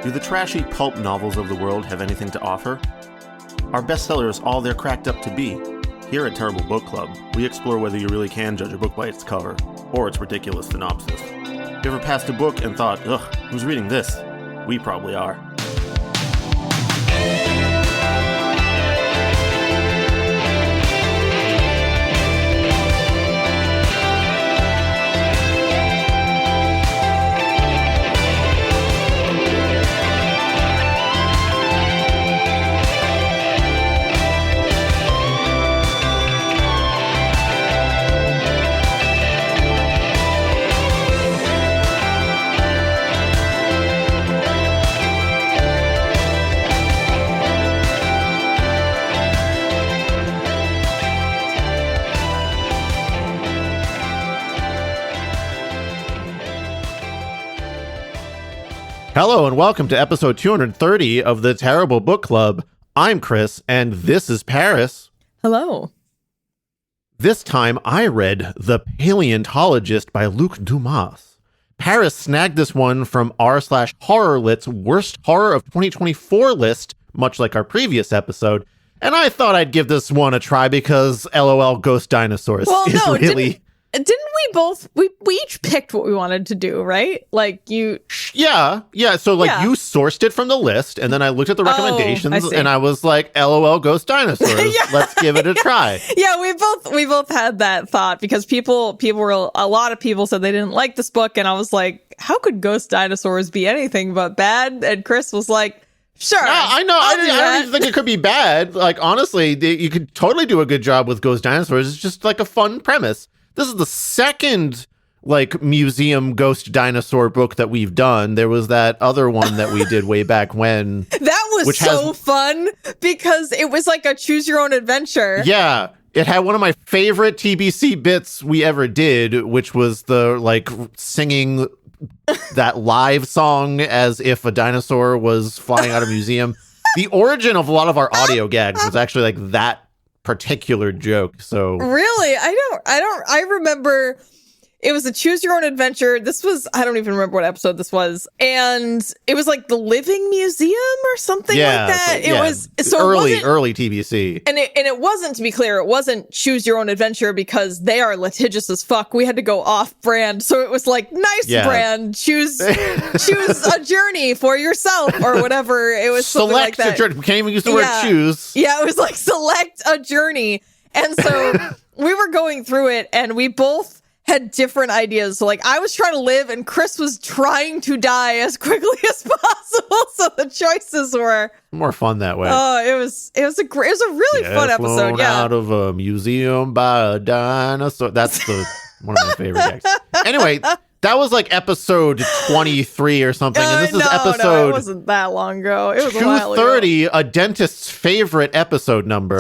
Do the trashy pulp novels of the world have anything to offer? Are bestsellers all they're cracked up to be? Here at Terrible Book Club, we explore whether you really can judge a book by its cover, or its ridiculous synopsis. You ever passed a book and thought, ugh, who's reading this? We probably are. Hello and welcome to episode 230 of the Terrible Book Club. I'm Chris, and this is Paris. Hello. This time I read The Paleontologist by Luc Dumas. Paris snagged this one from r/horrorlit's Worst Horror of 2024 list, much like our previous episode, and I thought I'd give this one a try because LOL Ghost Dinosaurs is really... Didn't we both, we each picked what we wanted to do, right? Like you... Yeah. So you sourced it from the list, and then I looked at the recommendations, and I was like, LOL Ghost Dinosaurs. Yeah. Let's give it a try. Yeah, we both had that thought because a lot of people said they didn't like this book, and I was like, how could Ghost Dinosaurs be anything but bad? And Chris was like, sure. Yeah, I know. I don't even think it could be bad. Like, honestly, you could totally do a good job with Ghost Dinosaurs. It's just like a fun premise. This is the second, museum ghost dinosaur book that we've done. There was that other one that we did way back when. That was so fun because it was like a choose your own adventure. Yeah. It had one of my favorite TBC bits we ever did, which was the, singing that live song as if a dinosaur was flying out of a museum. The origin of a lot of our audio gags was actually, that particular joke. So really, I remember it was a choose your own adventure. This was, I don't even remember what episode this was, and it was like the Living Museum or something like that. It was so early TBC, and it wasn't, to be clear, it wasn't choose your own adventure because they are litigious as fuck. We had to go off brand, so it was brand. Choose a journey for yourself or whatever. It was something like that. Select a journey. We can't even use the word choose. Yeah, it was like select a journey, and so we were going through it, and we both had different ideas. So I was trying to live and Chris was trying to die as quickly as possible. So the choices were more fun that way. Oh, it was a really fun episode. Yeah. Out of a museum by a dinosaur. That's one of my favorite gags. Anyway, that was episode 23 or something. And this is episode... No, it wasn't that long ago. It was 230, a dentist's favorite episode number.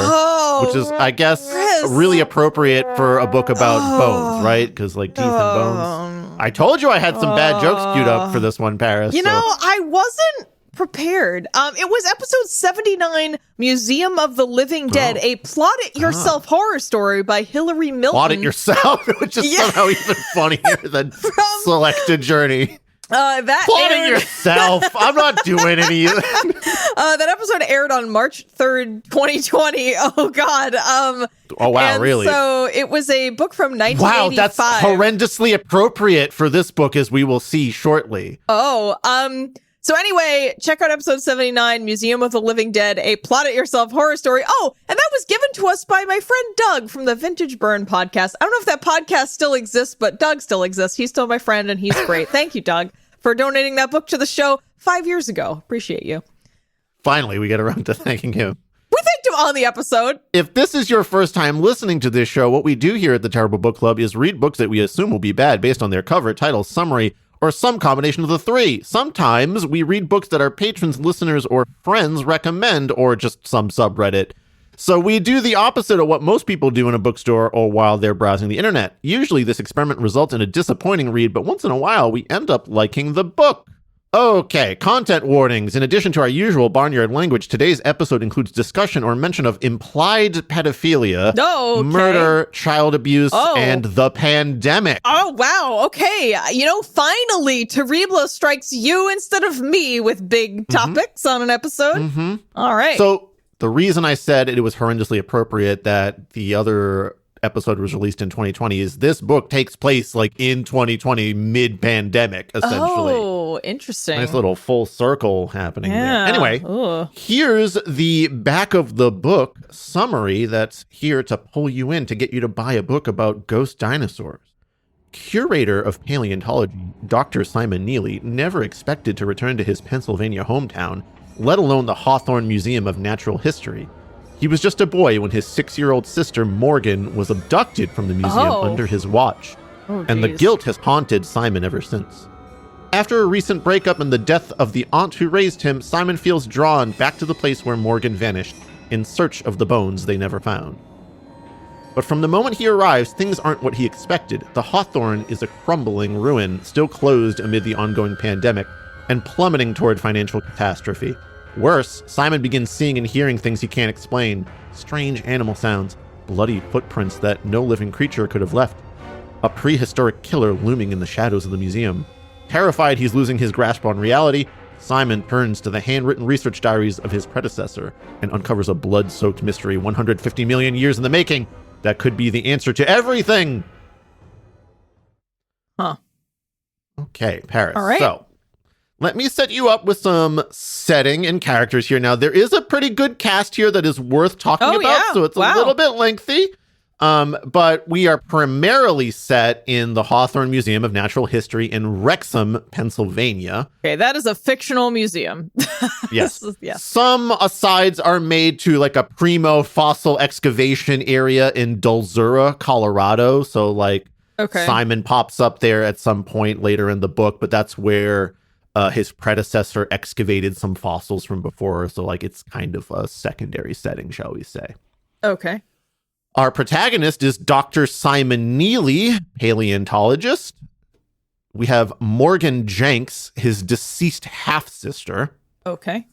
Which is, I guess, Chris. Really appropriate for a book about bones, right? Because, teeth and bones. I told you I had some bad jokes queued up for this one, Paris. I wasn't prepared. It was episode 79, Museum of the Living Dead, a plot-it-yourself horror story by Hilary Milton. Plot it yourself, which is somehow even funnier than select a journey. Plot it yourself. I'm not doing any of that. That episode aired on March 3rd, 2020. Oh, God. Oh, wow, really? So it was a book from 1985. Wow, that's horrendously appropriate for this book, as we will see shortly. So anyway, check out episode 79, Museum of the Living Dead, a plot-it-yourself horror story. Oh, and that was given to us by my friend Doug from the Vintage Burn podcast. I don't know if that podcast still exists, but Doug still exists. He's still my friend, and he's great. Thank you, Doug, for donating that book to the show 5 years ago. Appreciate you. Finally, we get around to thanking him. We thanked him on the episode. If this is your first time listening to this show, what we do here at the Terrible Book Club is read books that we assume will be bad based on their cover, title, summary, or some combination of the three. Sometimes we read books that our patrons, listeners, or friends recommend, or just some subreddit. So we do the opposite of what most people do in a bookstore or while they're browsing the internet. Usually this experiment results in a disappointing read, but once in a while we end up liking the book. Okay, content warnings. In addition to our usual barnyard language, today's episode includes discussion or mention of implied pedophilia, murder, child abuse, and the pandemic. Oh, wow. Okay. Finally, Terrible strikes you instead of me with big topics on an episode. All right. So the reason I said it was horrendously appropriate that the other episode was released in 2020 is this book takes place like in 2020 mid-pandemic, essentially. Oh, interesting. Nice little full circle happening there. Anyway, here's the back of the book summary that's here to pull you in to get you to buy a book about ghost dinosaurs. Curator of paleontology, Dr. Simon Neely, never expected to return to his Pennsylvania hometown, let alone the Hawthorne Museum of Natural History. He was just a boy when his 6-year-old sister, Morgan, was abducted from the museum under his watch. And the guilt has haunted Simon ever since. After a recent breakup and the death of the aunt who raised him, Simon feels drawn back to the place where Morgan vanished, in search of the bones they never found. But from the moment he arrives, things aren't what he expected. The Hawthorne is a crumbling ruin, still closed amid the ongoing pandemic, and plummeting toward financial catastrophe. Worse, Simon begins seeing and hearing things he can't explain. Strange animal sounds, bloody footprints that no living creature could have left. A prehistoric killer looming in the shadows of the museum. Terrified he's losing his grasp on reality, Simon turns to the handwritten research diaries of his predecessor and uncovers a blood-soaked mystery 150 million years in the making that could be the answer to everything. Okay, Paris. All right. So, let me set you up with some setting and characters here. Now, there is a pretty good cast here that is worth talking about, so it's a little bit lengthy. But we are primarily set in the Hawthorne Museum of Natural History in Wrexham, Pennsylvania. Okay, that is a fictional museum. Yes. Some asides are made to like a primo fossil excavation area in Dulzura, Colorado. So like Simon pops up there at some point later in the book, but that's where his predecessor excavated some fossils from before. So like it's kind of a secondary setting, shall we say. Okay. Our protagonist is Dr. Simon Neely, paleontologist. We have Morgan Jenks, his deceased half-sister. Okay.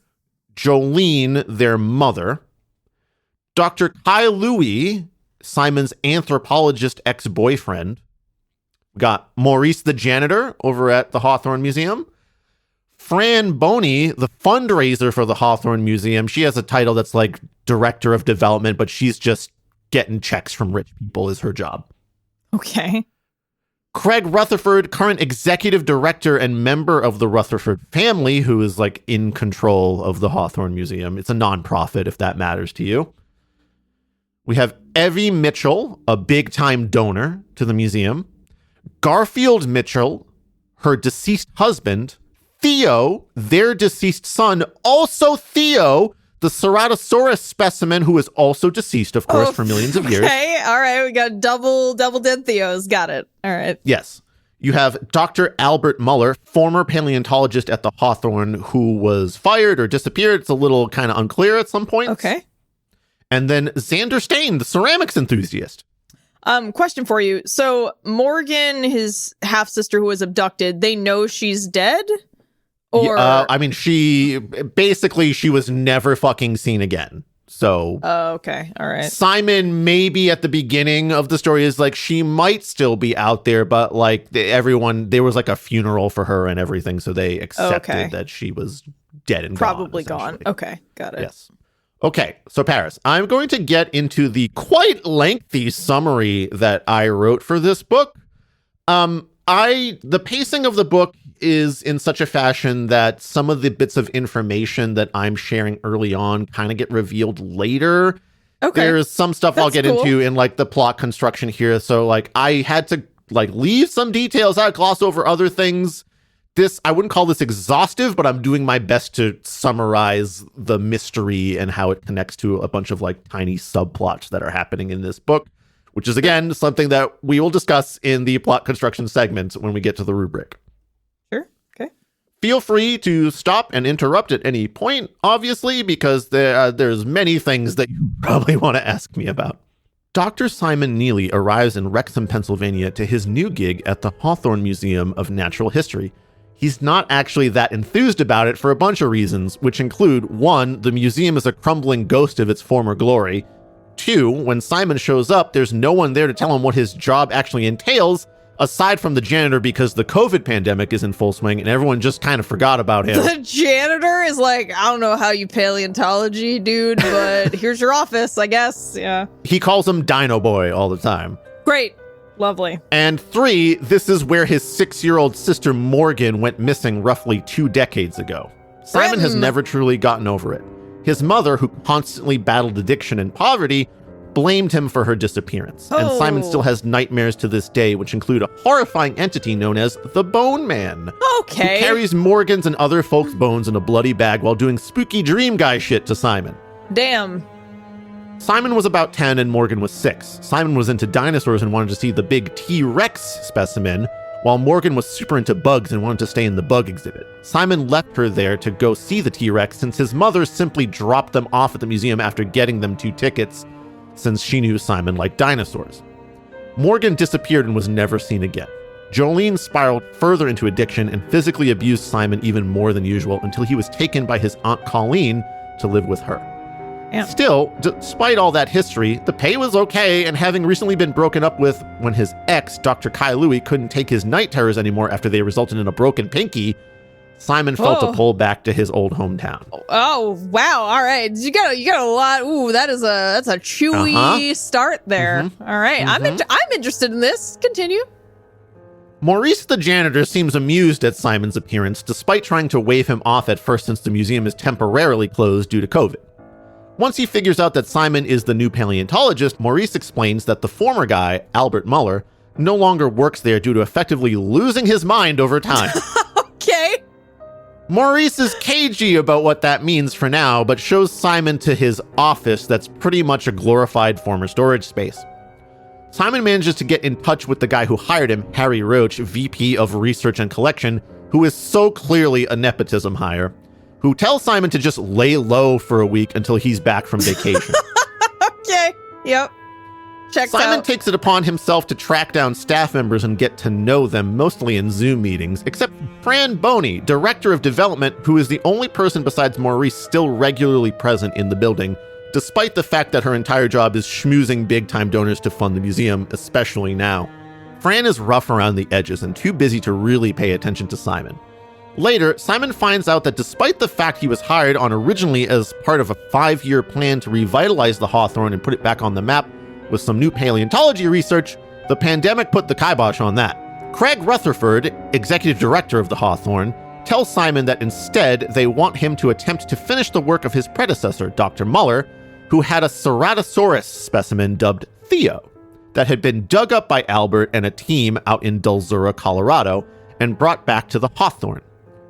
Jolene, their mother. Dr. Kai Louie, Simon's anthropologist ex-boyfriend. We got Maurice the janitor over at the Hawthorne Museum. Fran Boney, the fundraiser for the Hawthorne Museum. She has a title that's like director of development, but she's just getting checks from rich people is her job. Okay. Craig Rutherford, current executive director and member of the Rutherford family, who is like in control of the Hawthorne Museum. It's a nonprofit, if that matters to you. We have Evie Mitchell, a big-time donor to the museum. Garfield Mitchell, her deceased husband. Theo, their deceased son. Also Theo, the Ceratosaurus specimen, who is also deceased, of course, for millions of years. Okay, all right. We got double dead Theos. Got it. All right. Yes. You have Dr. Albert Muller, former paleontologist at the Hawthorne, who was fired or disappeared. It's a little kind of unclear at some point. Okay. And then Xander Stain, the ceramics enthusiast. Question for you. So Morgan, his half-sister who was abducted, they know she's dead? Or I mean, she was never fucking seen again. So okay. All right. Simon, maybe at the beginning of the story, is like she might still be out there, but like there was like a funeral for her and everything, so they accepted that she was dead and probably gone. Okay, got it. Yes. Okay, so Paris, I'm going to get into the quite lengthy summary that I wrote for this book. The pacing of the book is in such a fashion that some of the bits of information that I'm sharing early on kind of get revealed later. Okay. There's some stuff I'll get into in like the plot construction here. So like I had to like leave some details out, gloss over other things. I wouldn't call this exhaustive, but I'm doing my best to summarize the mystery and how it connects to a bunch of like tiny subplots that are happening in this book, which is again something that we will discuss in the plot construction segment when we get to the rubric. Feel free to stop and interrupt at any point, obviously, because there's many things that you probably want to ask me about. Dr. Simon Neely arrives in Wrexham, Pennsylvania to his new gig at the Hawthorne Museum of Natural History. He's not actually that enthused about it for a bunch of reasons, which include 1, the museum is a crumbling ghost of its former glory. 2, when Simon shows up, there's no one there to tell him what his job actually entails, aside from the janitor, because the COVID pandemic is in full swing and everyone just kind of forgot about him. The janitor is like, I don't know how you paleontology, dude, but here's your office, I guess. Yeah. He calls him Dino Boy all the time. Great. Lovely. And 3, this is where his 6-year-old sister Morgan went missing roughly 2 decades ago. Simon has never truly gotten over it. His mother, who constantly battled addiction and poverty, blamed him for her disappearance. And Simon still has nightmares to this day, which include a horrifying entity known as the Bone Man. Okay. Who carries Morgan's and other folks' bones in a bloody bag while doing spooky dream guy shit to Simon. Damn. Simon was about 10 and Morgan was 6. Simon was into dinosaurs and wanted to see the big T-Rex specimen, while Morgan was super into bugs and wanted to stay in the bug exhibit. Simon left her there to go see the T-Rex since his mother simply dropped them off at the museum after getting them 2 tickets, since she knew Simon liked dinosaurs. Morgan disappeared and was never seen again. Jolene spiraled further into addiction and physically abused Simon even more than usual until he was taken by his Aunt Colleen to live with her. Yeah. Still, despite all that history, the pay was okay, and having recently been broken up with when his ex, Dr. Kai Louie, couldn't take his night terrors anymore after they resulted in a broken pinky, Simon felt to pull back to his old hometown. Oh, wow. All right. You got a lot. Ooh, that's a chewy start there. Mm-hmm. All right. Mm-hmm. I'm interested in this. Continue. Maurice the janitor seems amused at Simon's appearance, despite trying to wave him off at first since the museum is temporarily closed due to COVID. Once he figures out that Simon is the new paleontologist, Maurice explains that the former guy, Albert Muller, no longer works there due to effectively losing his mind over time. Okay. Maurice is cagey about what that means for now, but shows Simon to his office that's pretty much a glorified former storage space. Simon manages to get in touch with the guy who hired him, Harry Roach, VP of Research and Collection, who is so clearly a nepotism hire, who tells Simon to just lay low for a week until he's back from vacation. Okay. Yep. Simon takes it upon himself to track down staff members and get to know them, mostly in Zoom meetings, except Fran Boney, Director of Development, who is the only person besides Maurice still regularly present in the building, despite the fact that her entire job is schmoozing big-time donors to fund the museum, especially now. Fran is rough around the edges and too busy to really pay attention to Simon. Later, Simon finds out that despite the fact he was hired on originally as part of a 5-year plan to revitalize the Hawthorne and put it back on the map with some new paleontology research, the pandemic put the kibosh on that. Craig Rutherford, executive director of the Hawthorne, tells Simon that instead they want him to attempt to finish the work of his predecessor, Dr. Muller, who had a Ceratosaurus specimen dubbed Theo that had been dug up by Albert and a team out in Dulzura, Colorado, and brought back to the Hawthorne.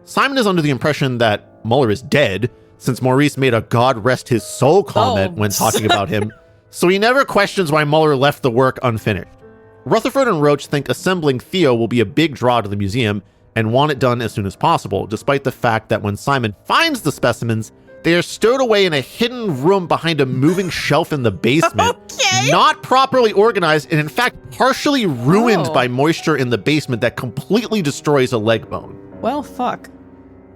Simon is under the impression that Muller is dead, since Maurice made a God rest his soul comment when talking about him, so he never questions why Muller left the work unfinished. Rutherford and Roach think assembling Theo will be a big draw to the museum and want it done as soon as possible, despite the fact that when Simon finds the specimens, they are stowed away in a hidden room behind a moving shelf in the basement, not properly organized and in fact partially ruined by moisture in the basement that completely destroys a leg bone. Well, fuck.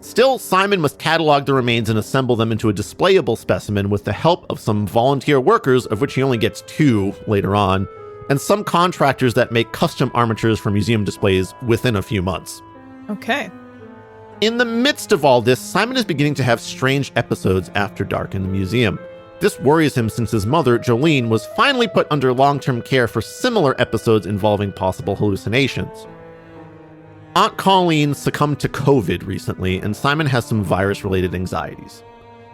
Still, Simon must catalog the remains and assemble them into a displayable specimen with the help of some volunteer workers, of which he only gets 2 later on, and some contractors that make custom armatures for museum displays within a few months. Okay. In the midst of all this, Simon is beginning to have strange episodes after dark in the museum. This worries him since his mother, Jolene, was finally put under long-term care for similar episodes involving possible hallucinations. Aunt Colleen succumbed to COVID recently, and Simon has some virus-related anxieties.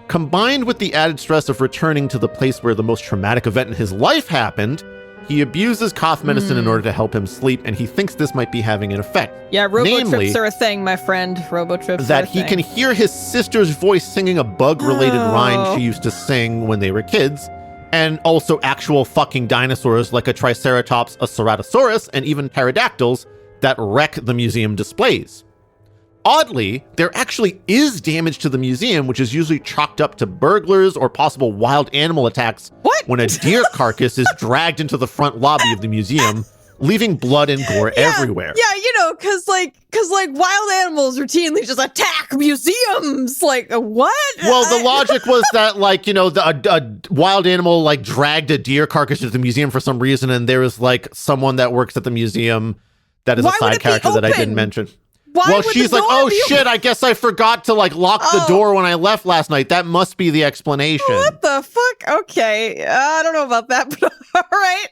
Combined with the added stress of returning to the place where the most traumatic event in his life happened, he abuses cough medicine in order to help him sleep, and he thinks this might be having an effect. Yeah, robo-trips are a thing, my friend. Robo-trips that are a he thing. can hear his sister's voice singing a bug-related rhyme she used to sing when they were kids, and also actual fucking dinosaurs like a Triceratops, a Ceratosaurus, and even pterodactyls that wreck the museum displays. Oddly, there actually is damage to the museum, which is usually chalked up to burglars or possible wild animal attacks when a deer carcass is dragged into the front lobby of the museum, leaving blood and gore everywhere. Yeah, though, because wild animals routinely just attack museums. Like, what? Well, the logic was that, like, a wild animal, like, dragged a deer carcass to the museum for some reason, and there was, like, someone that works at the museum that is a side character that I didn't mention. Why she's like, oh, shit, I guess I forgot to, like, lock the door when I left last night. That must be the explanation. What the fuck? Okay. I don't know about that, but all right.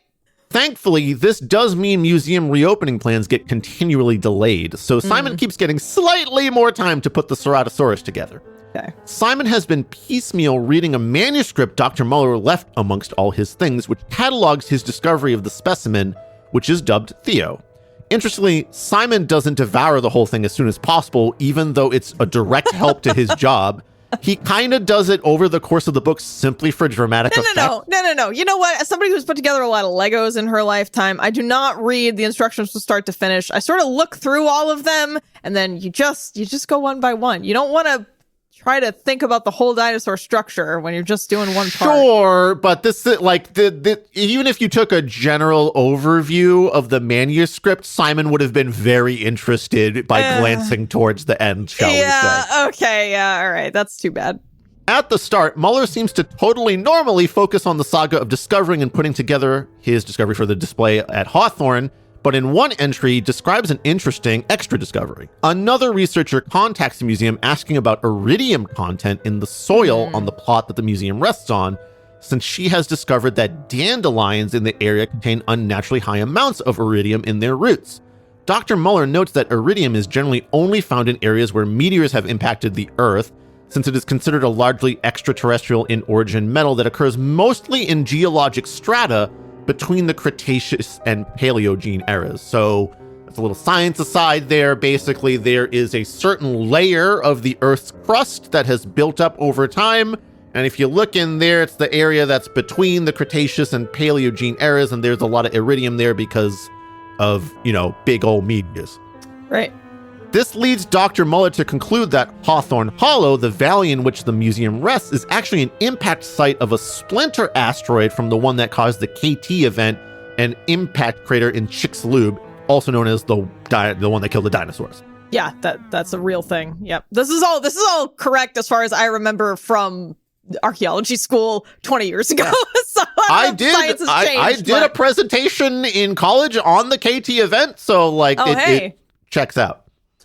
Thankfully, this does mean museum reopening plans get continually delayed, so Simon keeps getting slightly more time to put the Ceratosaurus together. Okay. Simon has been piecemeal reading a manuscript Dr. Muller left amongst all his things, which catalogs his discovery of the specimen, which is dubbed Theo. Interestingly, Simon doesn't devour the whole thing as soon as possible, even though it's a direct help to his job. He kind of does it over the course of the book simply for dramatic effect. No. You know what? As somebody who's put together a lot of Legos in her lifetime, I do not read the instructions from start to finish. I sort of look through all of them, and then you just go one by one. You don't want to try to think about the whole dinosaur structure when you're just doing one part. Sure, but this is like even if you took a general overview of the manuscript, Simon would have been very interested by glancing towards the end, shall we say. Yeah, okay, yeah, all right, that's too bad. At the start, Muller seems to totally normally focus on the saga of discovering and putting together his discovery for the display at Hawthorne, but in one entry describes an interesting extra discovery. Another researcher contacts the museum asking about iridium content in the soil on the plot that the museum rests on, since she has discovered that dandelions in the area contain unnaturally high amounts of iridium in their roots. Dr. Muller notes that iridium is generally only found in areas where meteors have impacted the Earth, since it is considered a largely extraterrestrial in origin metal that occurs mostly in geologic strata between the Cretaceous and Paleogene eras. So that's a little science aside there. Basically, there is a certain layer of the Earth's crust that has built up over time. And if you look in there, it's the area that's between the Cretaceous and Paleogene eras. And there's a lot of iridium there because of, big old meteors. Right. This leads Dr. Muller to conclude that Hawthorne Hollow, the valley in which the museum rests, is actually an impact site of a splinter asteroid from the one that caused the KT event, an impact crater in Chicxulub, also known as the one that killed the dinosaurs. Yeah, that's a real thing. Yep. This is all correct as far as I remember from archaeology school 20 years ago. So I did a presentation in college on the KT event, so it checks out.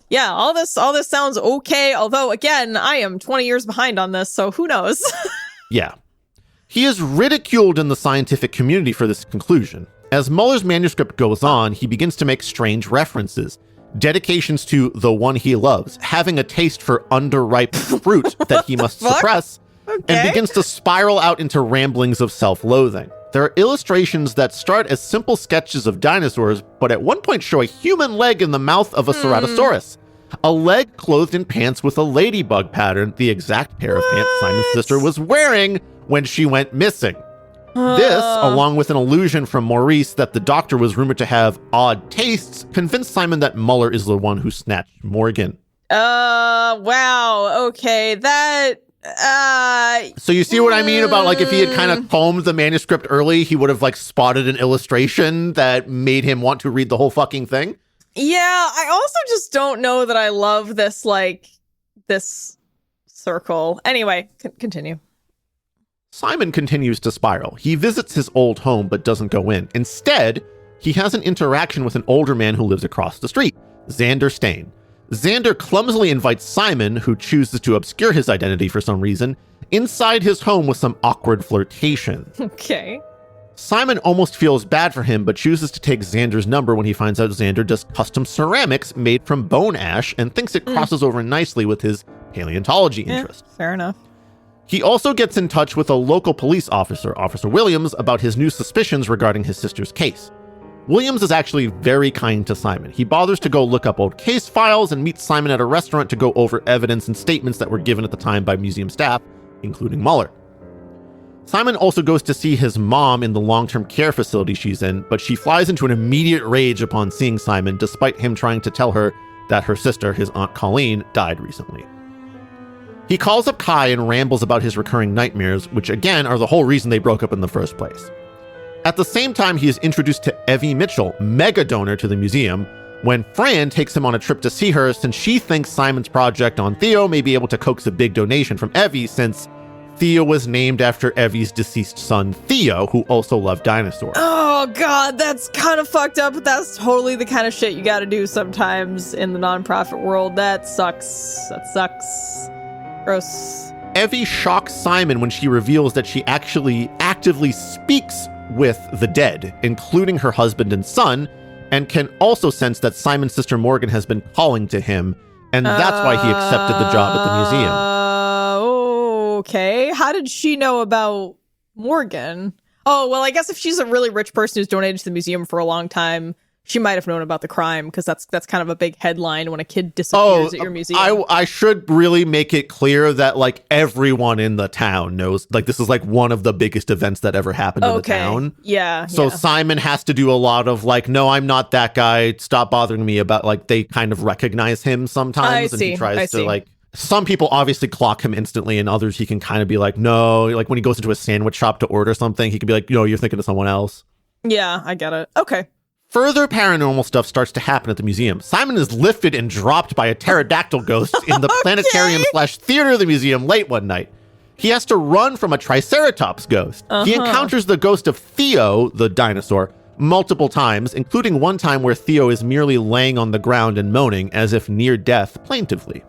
Yeah, all this sounds okay, although, again, I am 20 years behind on this, so who knows? Yeah. He is ridiculed in the scientific community for this conclusion. As Muller's manuscript goes on, he begins to make strange references, dedications to the one he loves, having a taste for underripe fruit that he must suppress, and begins to spiral out into ramblings of self-loathing. There are illustrations that start as simple sketches of dinosaurs, but at one point show a human leg in the mouth of a Ceratosaurus. A leg clothed in pants with a ladybug pattern, the exact pair of pants Simon's sister was wearing when she went missing. This, along with an allusion from Maurice that the doctor was rumored to have odd tastes, convinced Simon that Muller is the one who snatched Morgan. Wow, okay, that... So you see what I mean about if he had kind of combed the manuscript early, he would have spotted an illustration that made him want to read the whole fucking thing. Yeah, I also just don't know that I love this this circle. Anyway, continue. Simon continues to spiral. He visits his old home but doesn't go in. Instead, he has an interaction with an older man who lives across the street, Xander Stain. Xander clumsily invites Simon, who chooses to obscure his identity for some reason, inside his home with some awkward flirtation. Okay. Simon almost feels bad for him, but chooses to take Xander's number when he finds out Xander does custom ceramics made from bone ash and thinks it crosses over nicely with his paleontology interest. Fair enough. He also gets in touch with a local police officer, Officer Williams, about his new suspicions regarding his sister's case. Williams is actually very kind to Simon. He bothers to go look up old case files and meets Simon at a restaurant to go over evidence and statements that were given at the time by museum staff, including Muller. Simon also goes to see his mom in the long-term care facility she's in, but she flies into an immediate rage upon seeing Simon, despite him trying to tell her that her sister, his Aunt Colleen, died recently. He calls up Kai and rambles about his recurring nightmares, which again are the whole reason they broke up in the first place. At the same time, he is introduced to Evie Mitchell, mega donor to the museum, when Fran takes him on a trip to see her since she thinks Simon's project on Theo may be able to coax a big donation from Evie since Theo was named after Evie's deceased son, Theo, who also loved dinosaurs. Oh, God, that's kind of fucked up, but that's totally the kind of shit you gotta do sometimes in the nonprofit world. That sucks. That sucks. Gross. Evie shocks Simon when she reveals that she actually actively speaks with the dead, including her husband and son, and can also sense that Simon's sister Morgan has been calling to him, and that's why he accepted the job at the museum. Okay. How did she know about Morgan? Oh, well, I guess if she's a really rich person who's donated to the museum for a long time, she might have known about the crime, because that's kind of a big headline when a kid disappears at your museum. I should really make it clear that, like, everyone in the town knows, like, this is, like, one of the biggest events that ever happened in the town. Yeah. So Simon has to do a lot of, like, no, I'm not that guy. Stop bothering me about, like, they kind of recognize him sometimes. And he tries to, like, some people obviously clock him instantly, and others he can kind of be like, no, like, when he goes into a sandwich shop to order something, he can be like, no, you're thinking of someone else. Yeah, I get it. Okay. Further paranormal stuff starts to happen at the museum. Simon is lifted and dropped by a pterodactyl ghost in the planetarium/theater of the museum late one night. He has to run from a triceratops ghost. He encounters the ghost of Theo, the dinosaur, multiple times, including one time where Theo is merely laying on the ground and moaning as if near death plaintively.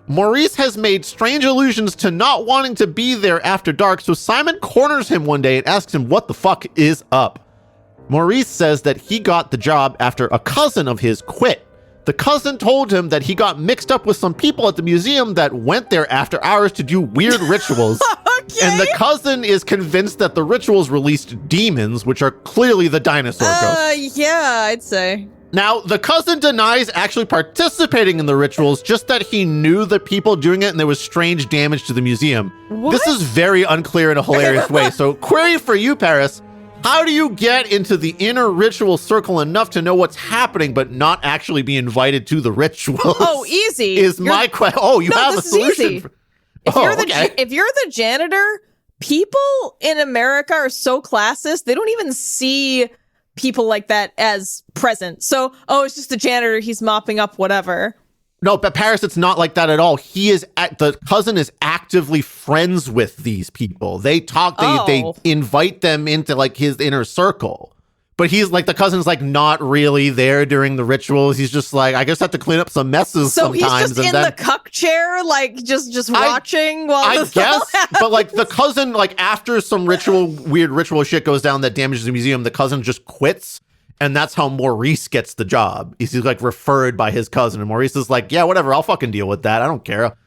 Maurice has made strange allusions to not wanting to be there after dark, so Simon corners him one day and asks him what the fuck is up. Maurice says that he got the job after a cousin of his quit. The cousin told him that he got mixed up with some people at the museum that went there after hours to do weird rituals. And the cousin is convinced that the rituals released demons, which are clearly the dinosaur ghosts. Yeah, I'd say. Now, the cousin denies actually participating in the rituals, just that he knew the people doing it and there was strange damage to the museum. What? This is very unclear in a hilarious way. So, query for you, Paris. How do you get into the inner ritual circle enough to know what's happening, but not actually be invited to the rituals? Oh, easy. My question. Oh, you have a solution. If you're the janitor, people in America are so classist, they don't even see people like that as present. So, it's just the janitor, he's mopping up whatever. No, but Paris, it's not like that at all. The cousin is actively friends with these people. They talk, they invite them into like his inner circle. But he's like, the cousin's like not really there during the rituals. He's just like, I guess I have to clean up some messes sometimes. So he's just in the cuck chair, like just watching while I guess. But like the cousin, like after some weird ritual shit goes down that damages the museum, the cousin just quits. And that's how Maurice gets the job. He's like referred by his cousin. And Maurice is like, yeah, whatever. I'll fucking deal with that. I don't care.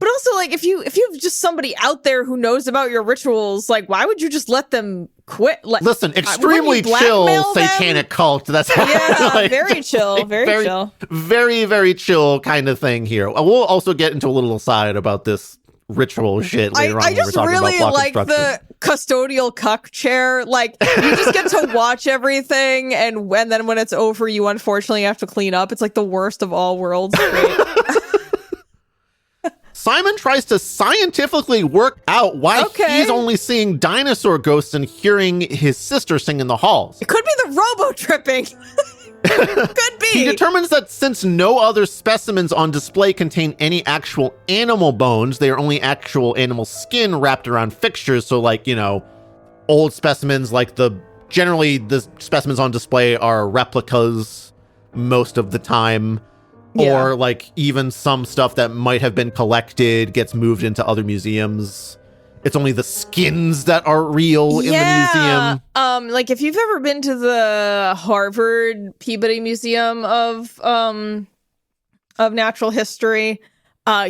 But also, like, if you have just somebody out there who knows about your rituals, like, why would you just let them quit? Listen, extremely chill satanic cult. That's like, very chill, very chill. Very, very chill kind of thing here. We'll also get into a little aside about this ritual shit later on. I just really like the custodial cuck chair. Like, you just get to watch everything, and then when it's over, you unfortunately have to clean up. It's like the worst of all worlds. Great. Simon tries to scientifically work out why he's only seeing dinosaur ghosts and hearing his sister sing in the halls. It could be the robo-tripping. Could be. He determines that since no other specimens on display contain any actual animal bones, they are only actual animal skin wrapped around fixtures. So, like, you know, old specimens, like generally the specimens on display are replicas most of the time. Yeah. Or like even some stuff that might have been collected gets moved into other museums. It's only the skins that are real in the museum. Like if you've ever been to the Harvard Peabody Museum of Natural History,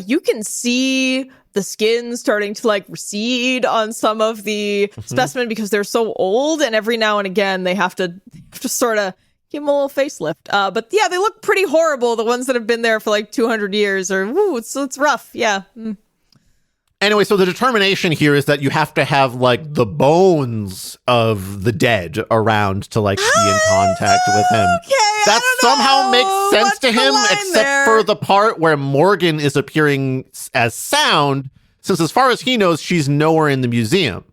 you can see the skin starting to like recede on some of the specimen because they're so old, and every now and again they have to sort of give them a little facelift. But yeah, they look pretty horrible. The ones that have been there for like 200 years it's rough. Yeah. Anyway, so the determination here is that you have to have like the bones of the dead around to like be in contact with him. That somehow makes sense to him, except for the part where Morgan is appearing as sound, since as far as he knows, she's nowhere in the museum.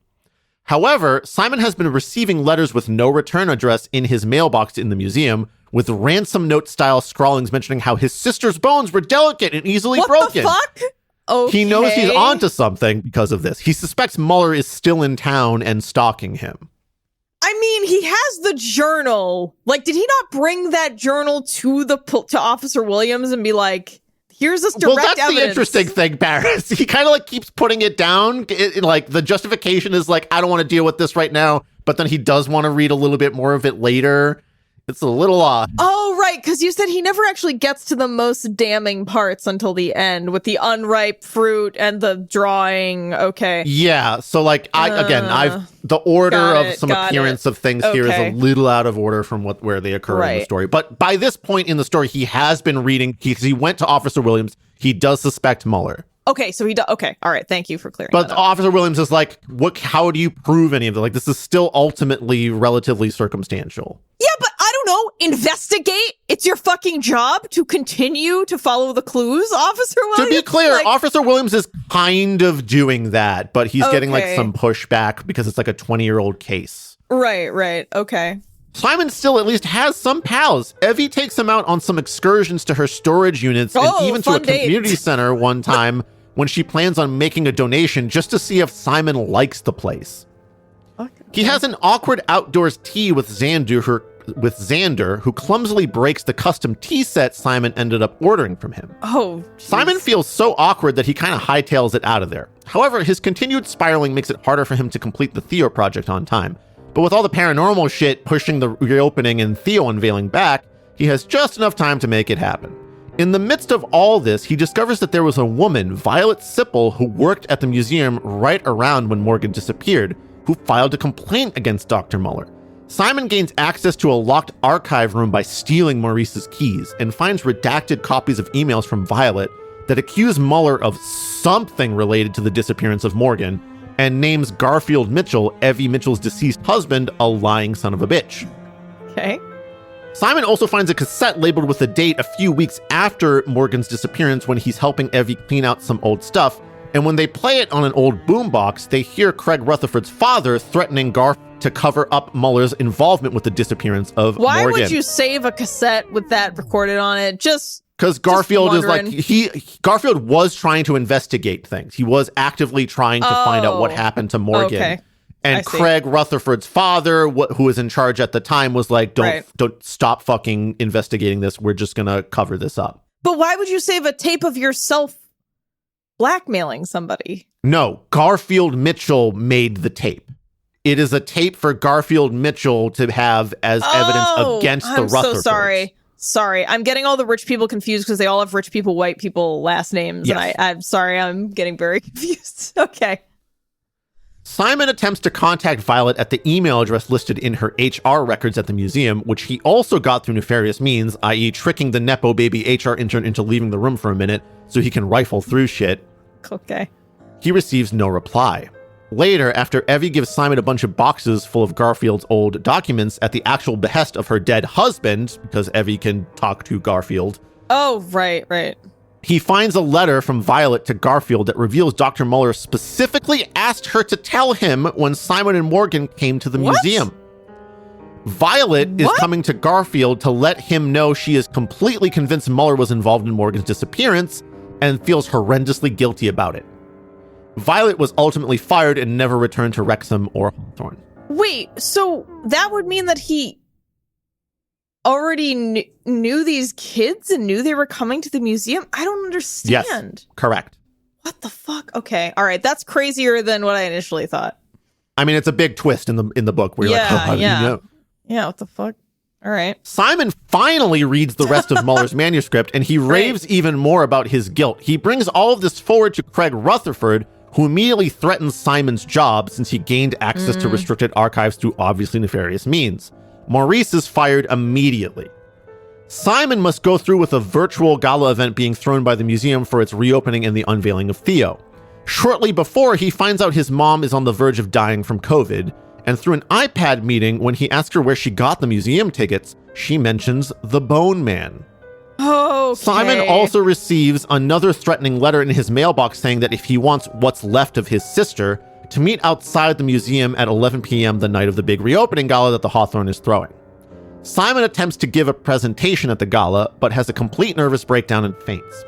However, Simon has been receiving letters with no return address in his mailbox in the museum, with ransom note style scrawlings mentioning how his sister's bones were delicate and easily broken. What the fuck? Okay. He knows he's onto something because of this. He suspects Mueller is still in town and stalking him. I mean, he has the journal. Like, did he not bring that journal to Officer Williams and be like, here's this direct evidence? Well, that's the interesting thing, Paris. He kind of like keeps putting it down. Like the justification is like, I don't want to deal with this right now. But then he does want to read a little bit more of it later. It's a little odd. Oh, right. Because you said he never actually gets to the most damning parts until the end with the unripe fruit and the drawing. Okay. Yeah. So like, the order of some appearance of things here is a little out of order from where they occur in the story. But by this point in the story, he has been reading, he went to Officer Williams. He does suspect Mueller. Okay, so he does. Okay, all right. Thank you for clearing that up. But Officer Williams is like, how do you prove any of it? Like, this is still ultimately relatively circumstantial. Yeah, but I don't know. Investigate. It's your fucking job to continue to follow the clues, Officer Williams. To be clear, Officer Williams is kind of doing that, but he's getting like some pushback because it's like a 20-year-old case. Right. Okay. Simon still at least has some pals. Evie takes him out on some excursions to her storage units and even to a community center one time when she plans on making a donation just to see if Simon likes the place. Okay. He has an awkward outdoors tea with Xander, who clumsily breaks the custom tea set Simon ended up ordering from him. Oh, geez. Simon feels so awkward that he kind of hightails it out of there. However, his continued spiraling makes it harder for him to complete the Theo project on time. But with all the paranormal shit pushing the reopening and Theo unveiling back, he has just enough time to make it happen. In the midst of all this, he discovers that there was a woman, Violet Sipple, who worked at the museum right around when Morgan disappeared, who filed a complaint against Dr. Mueller. Simon gains access to a locked archive room by stealing Maurice's keys and finds redacted copies of emails from Violet that accuse Mueller of something related to the disappearance of Morgan and names Garfield Mitchell, Evie Mitchell's deceased husband, a lying son of a bitch. Okay. Simon also finds a cassette labeled with a date a few weeks after Morgan's disappearance when he's helping Evie clean out some old stuff. And when they play it on an old boombox, they hear Craig Rutherford's father threatening Garf to cover up Mueller's involvement with the disappearance of Morgan. Why would you save a cassette with that recorded on it? Because Garfield is like, Garfield was trying to investigate things. He was actively trying to find out what happened to Morgan. Okay. And Craig Rutherford's father, who was in charge at the time, was like, don't stop fucking investigating this. We're just going to cover this up. But why would you save a tape of yourself blackmailing somebody? No, Garfield Mitchell made the tape. It is a tape for Garfield Mitchell to have as evidence against the Rutherfords. I'm so sorry. I'm getting all the rich people confused because they all have rich people, white people last names. Yes. And I'm sorry, I'm getting very confused. Okay. Simon attempts to contact Violet at the email address listed in her HR records at the museum, which he also got through nefarious means, i.e. tricking the Nepo baby HR intern into leaving the room for a minute so he can rifle through shit. Okay. He receives no reply. Later, after Evie gives Simon a bunch of boxes full of Garfield's old documents at the actual behest of her dead husband, because Evie can talk to Garfield. Oh, right. He finds a letter from Violet to Garfield that reveals Dr. Mueller specifically asked her to tell him when Simon and Morgan came to the museum. Violet is coming to Garfield to let him know she is completely convinced Mueller was involved in Morgan's disappearance and feels horrendously guilty about it. Violet was ultimately fired and never returned to Wrexham or Hawthorne. Wait, so that would mean that he already knew these kids and knew they were coming to the museum? I don't understand. Yes, correct. What the fuck? Okay, all right, that's crazier than what I initially thought. I mean, it's a big twist in the book where you're like, how do you know? Yeah, what the fuck? All right. Simon finally reads the rest of Mueller's manuscript, and he raves even more about his guilt. He brings all of this forward to Craig Rutherford, who immediately threatens Simon's job since he gained access to restricted archives through obviously nefarious means. Maurice is fired immediately. Simon must go through with a virtual gala event being thrown by the museum for its reopening and the unveiling of Theo. Shortly before, he finds out his mom is on the verge of dying from COVID, and through an iPad meeting, when he asks her where she got the museum tickets, she mentions the Bone Man. Okay. Simon also receives another threatening letter in his mailbox saying that if he wants what's left of his sister, to meet outside the museum at 11 p.m. the night of the big reopening gala that the Hawthorne is throwing. Simon attempts to give a presentation at the gala, but has a complete nervous breakdown and faints.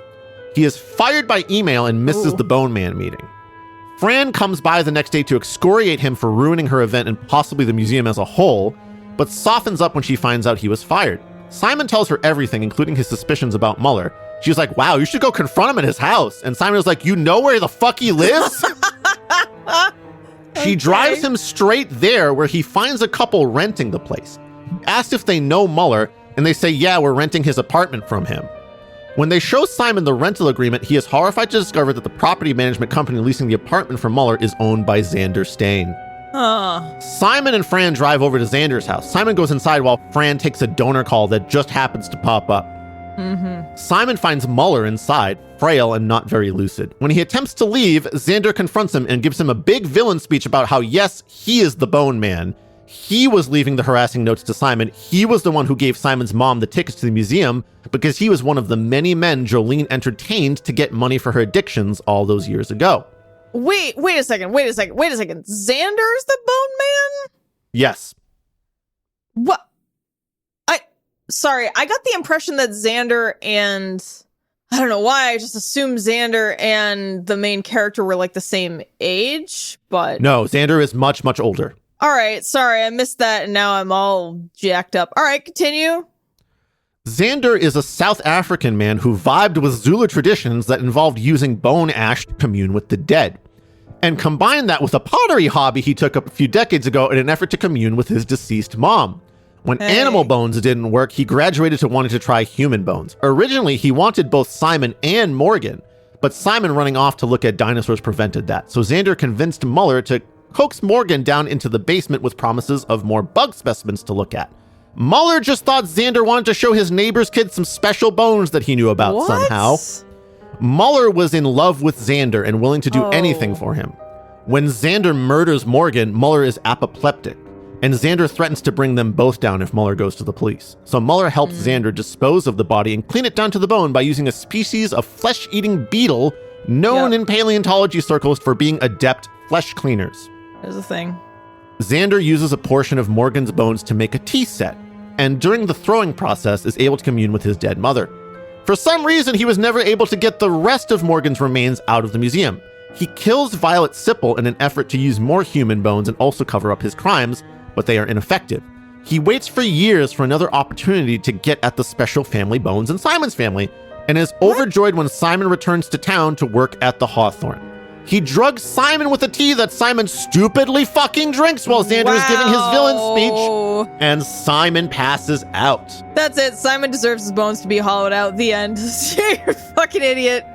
He is fired by email and misses the Bone Man meeting. Fran comes by the next day to excoriate him for ruining her event and possibly the museum as a whole, but softens up when she finds out he was fired. Simon tells her everything, including his suspicions about Muller. She's like, wow, you should go confront him at his house. And Simon was like, you know where the fuck he lives? She drives him straight there, where he finds a couple renting the place. Asked if they know Muller, and they say, yeah, we're renting his apartment from him. When they show Simon the rental agreement, he is horrified to discover that the property management company leasing the apartment from Muller is owned by Xander Stain. Simon and Fran drive over to Xander's house. Simon goes inside while Fran takes a donor call that just happens to pop up. Simon finds Muller inside, frail and not very lucid. When he attempts to leave, Xander confronts him and gives him a big villain speech about how, yes, he is the Bone Man. He was leaving the harassing notes to Simon. He was the one who gave Simon's mom the tickets to the museum because he was one of the many men Jolene entertained to get money for her addictions all those years ago. Wait a second. Xander's the Bone Man? Yes. What? Sorry, I got the impression that Xander and... I don't know why, I just assumed Xander and the main character were like the same age, but... No, Xander is much, much older. All right, sorry, I missed that, and now I'm all jacked up. All right, continue. Xander is a South African man who vibed with Zulu traditions that involved using bone ash to commune with the dead, and combined that with a pottery hobby he took up a few decades ago in an effort to commune with his deceased mom. When animal bones didn't work, he graduated to wanting to try human bones. Originally, he wanted both Simon and Morgan, but Simon running off to look at dinosaurs prevented that. So Xander convinced Muller to coax Morgan down into the basement with promises of more bug specimens to look at. Muller just thought Xander wanted to show his neighbor's kid some special bones that he knew about somehow. Muller was in love with Xander and willing to do anything for him. When Xander murders Morgan, Muller is apoplectic, and Xander threatens to bring them both down if Muller goes to the police. So Muller helps Xander dispose of the body and clean it down to the bone by using a species of flesh-eating beetle known in paleontology circles for being adept flesh cleaners. There's a thing. Xander uses a portion of Morgan's bones to make a tea set, and during the throwing process is able to commune with his dead mother. For some reason, he was never able to get the rest of Morgan's remains out of the museum. He kills Violet Sipple in an effort to use more human bones and also cover up his crimes, but they are ineffective. He waits for years for another opportunity to get at the special family bones in Simon's family, and is overjoyed when Simon returns to town to work at the Hawthorne. He drugs Simon with a tea that Simon stupidly fucking drinks while Xander is giving his villain speech, and Simon passes out. That's it. Simon deserves his bones to be hollowed out. The end. You're a fucking idiot.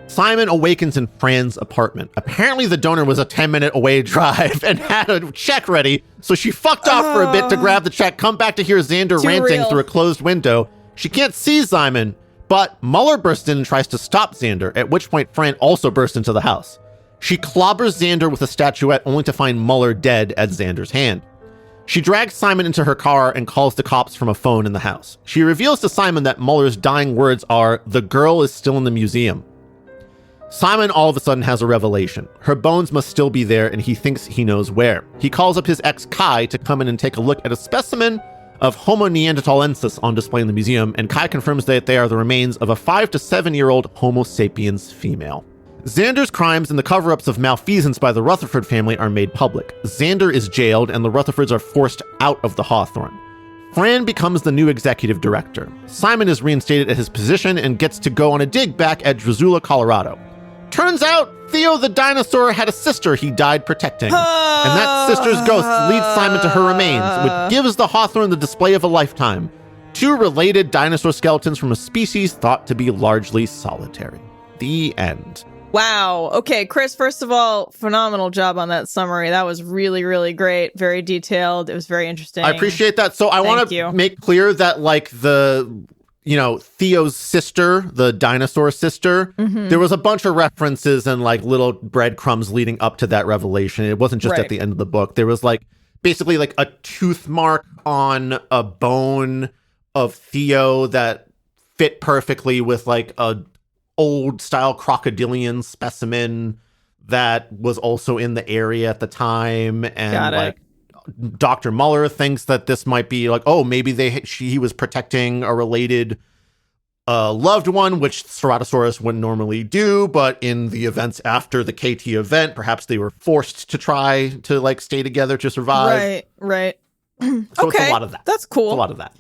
Simon awakens in Fran's apartment. Apparently the donor was a 10-minute away drive and had a check ready, so she fucked off for a bit to grab the check, come back to hear Xander ranting through a closed window. She can't see Simon, but Muller bursts in and tries to stop Xander, at which point Fran also bursts into the house. She clobbers Xander with a statuette only to find Muller dead at Xander's hand. She drags Simon into her car and calls the cops from a phone in the house. She reveals to Simon that Muller's dying words are, "The girl is still in the museum." Simon all of a sudden has a revelation. Her bones must still be there, and he thinks he knows where. He calls up his ex Kai to come in and take a look at a specimen of Homo neanderthalensis on display in the museum, and Kai confirms that they are the remains of a 5 to 7-year-old Homo sapiens female. Xander's crimes and the cover-ups of malfeasance by the Rutherford family are made public. Xander is jailed, and the Rutherfords are forced out of the Hawthorne. Fran becomes the new executive director. Simon is reinstated at his position and gets to go on a dig back at Drusilla, Colorado. Turns out Theo the dinosaur had a sister he died protecting, and that sister's ghost leads Simon to her remains, which gives the Hawthorne the display of a lifetime. 2 related dinosaur skeletons from a species thought to be largely solitary. The end. Wow. Okay, Chris, first of all, phenomenal job on that summary. That was really, really great. Very detailed. It was very interesting. I appreciate that. So I want to make clear that, like, Theo's sister, the dinosaur sister, there was a bunch of references and like little breadcrumbs leading up to that revelation. It wasn't just at the end of the book. There was basically a tooth mark on a bone of Theo that fit perfectly with like a old style crocodilian specimen that was also in the area at the time. And Got it. like Dr. Muller thinks that this might be like, oh, maybe he was protecting a related loved one, which Ceratosaurus wouldn't normally do. But in the events after the KT event, perhaps they were forced to try to like stay together to survive. Right. So it's a lot of that. That's cool. It's a lot of that.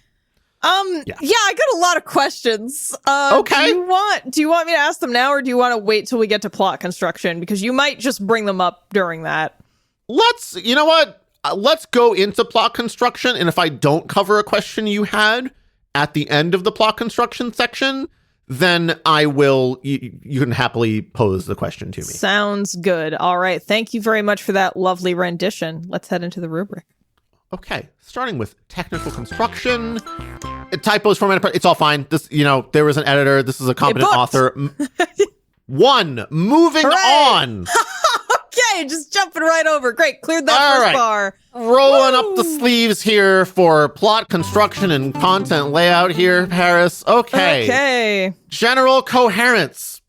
Yeah, I got a lot of questions. Okay. Do you want me to ask them now, or do you want to wait till we get to plot construction? Because you might just bring them up during that. You know what? Let's go into plot construction. And if I don't cover a question you had at the end of the plot construction section, then I will, you can happily pose the question to me. Sounds good. All right. Thank you very much for that lovely rendition. Let's head into the rubric. Okay, starting with technical construction. Typos, formatted, it's all fine. This, there was an editor. This is a competent author. Moving Hooray! on. Okay, just jumping right over. Great, cleared that first bar. Rolling up the sleeves here for plot construction and content layout here, Paris. Okay. General coherence.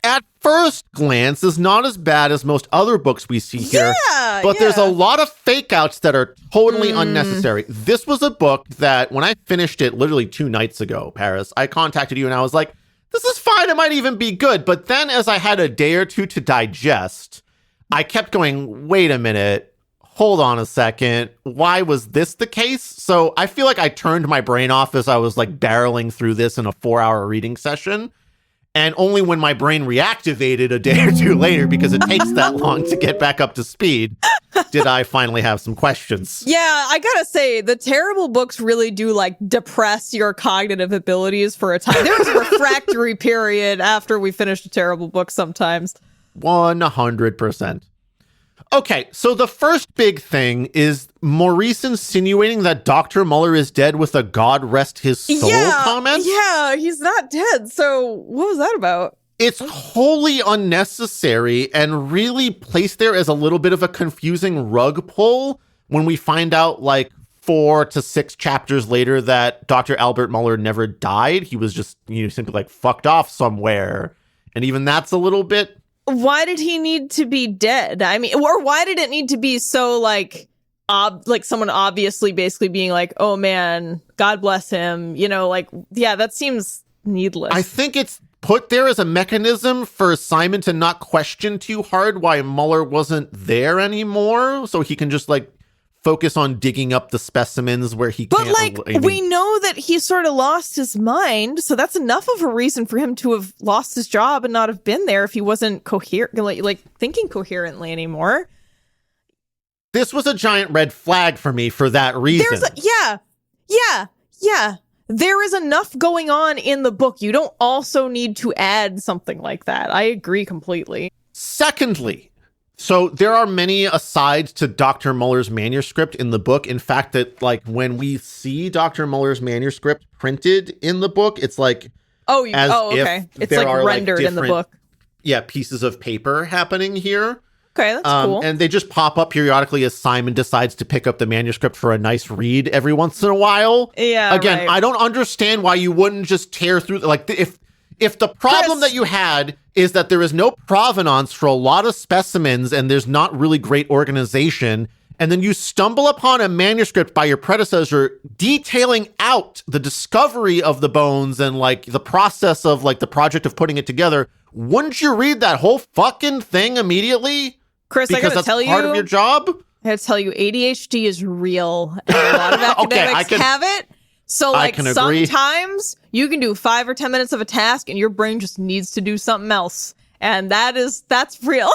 At first glance, is not as bad as most other books we see here, but there's a lot of fake outs that are totally unnecessary. This was a book that when I finished it literally 2 nights ago, Paris, I contacted you and I was like, this is fine. It might even be good. But then as I had a day or two to digest, I kept going, wait a minute. Hold on a second. Why was this the case? So I feel like I turned my brain off as I was like barreling through this in a 4-hour reading session. And only when my brain reactivated a day or two later, because it takes that long to get back up to speed, did I finally have some questions. Yeah, I gotta say, the terrible books really do like depress your cognitive abilities for a time. There's a refractory period after we finished a terrible book sometimes. 100%. Okay, so the first big thing is Maurice insinuating that Dr. Muller is dead with a God rest his soul comment. Yeah, he's not dead. So what was that about? It's wholly unnecessary and really placed there as a little bit of a confusing rug pull when we find out like 4 to 6 chapters later that Dr. Albert Muller never died. He was just, simply like fucked off somewhere. And even that's a little bit... Why did he need to be dead? I mean, or why did it need to be so like someone obviously basically being like, oh man, God bless him. That seems needless. I think it's put there as a mechanism for Simon to not question too hard why Muller wasn't there anymore. So he can just like focus on digging up the specimens where he can't. But we know that he sort of lost his mind, so that's enough of a reason for him to have lost his job and not have been there if he wasn't like thinking coherently anymore. This was a giant red flag for me for that reason. There is enough going on in the book. You don't also need to add something like that. I agree completely. Secondly, so there are many asides to Dr. Muller's manuscript in the book. In fact, that like when we see Dr. Muller's manuscript printed in the book, it's like okay. It's like rendered in the book. Yeah, pieces of paper happening here. Okay, that's cool. And they just pop up periodically as Simon decides to pick up the manuscript for a nice read every once in a while. Yeah. Again, right. I don't understand why you wouldn't just tear through like if the problem that you had is that there is no provenance for a lot of specimens and there's not really great organization, and then you stumble upon a manuscript by your predecessor detailing out the discovery of the bones and like the process of like the project of putting it together, wouldn't you read that whole fucking thing immediately? Chris, because that's part of your job? I gotta tell you, ADHD is real. And a lot of academics have it. So, like, sometimes you can do 5 or 10 minutes of a task and your brain just needs to do something else. And that's real.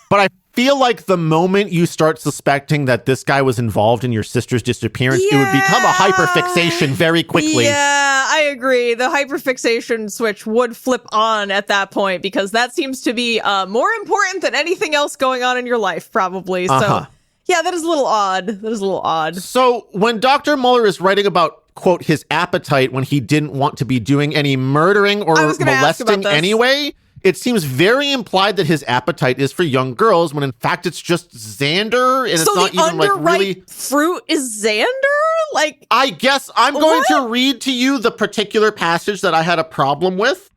But I feel like the moment you start suspecting that this guy was involved in your sister's disappearance, it would become a hyperfixation very quickly. Yeah, I agree. The hyperfixation switch would flip on at that point because that seems to be more important than anything else going on in your life, probably. So, yeah, that is a little odd. So when Dr. Muller is writing about, quote, his appetite when he didn't want to be doing any murdering or molesting anyway, it seems very implied that his appetite is for young girls when in fact it's just Xander, and it's not even like really fruit is Xander? Like, I guess I'm going to read to you the particular passage that I had a problem with.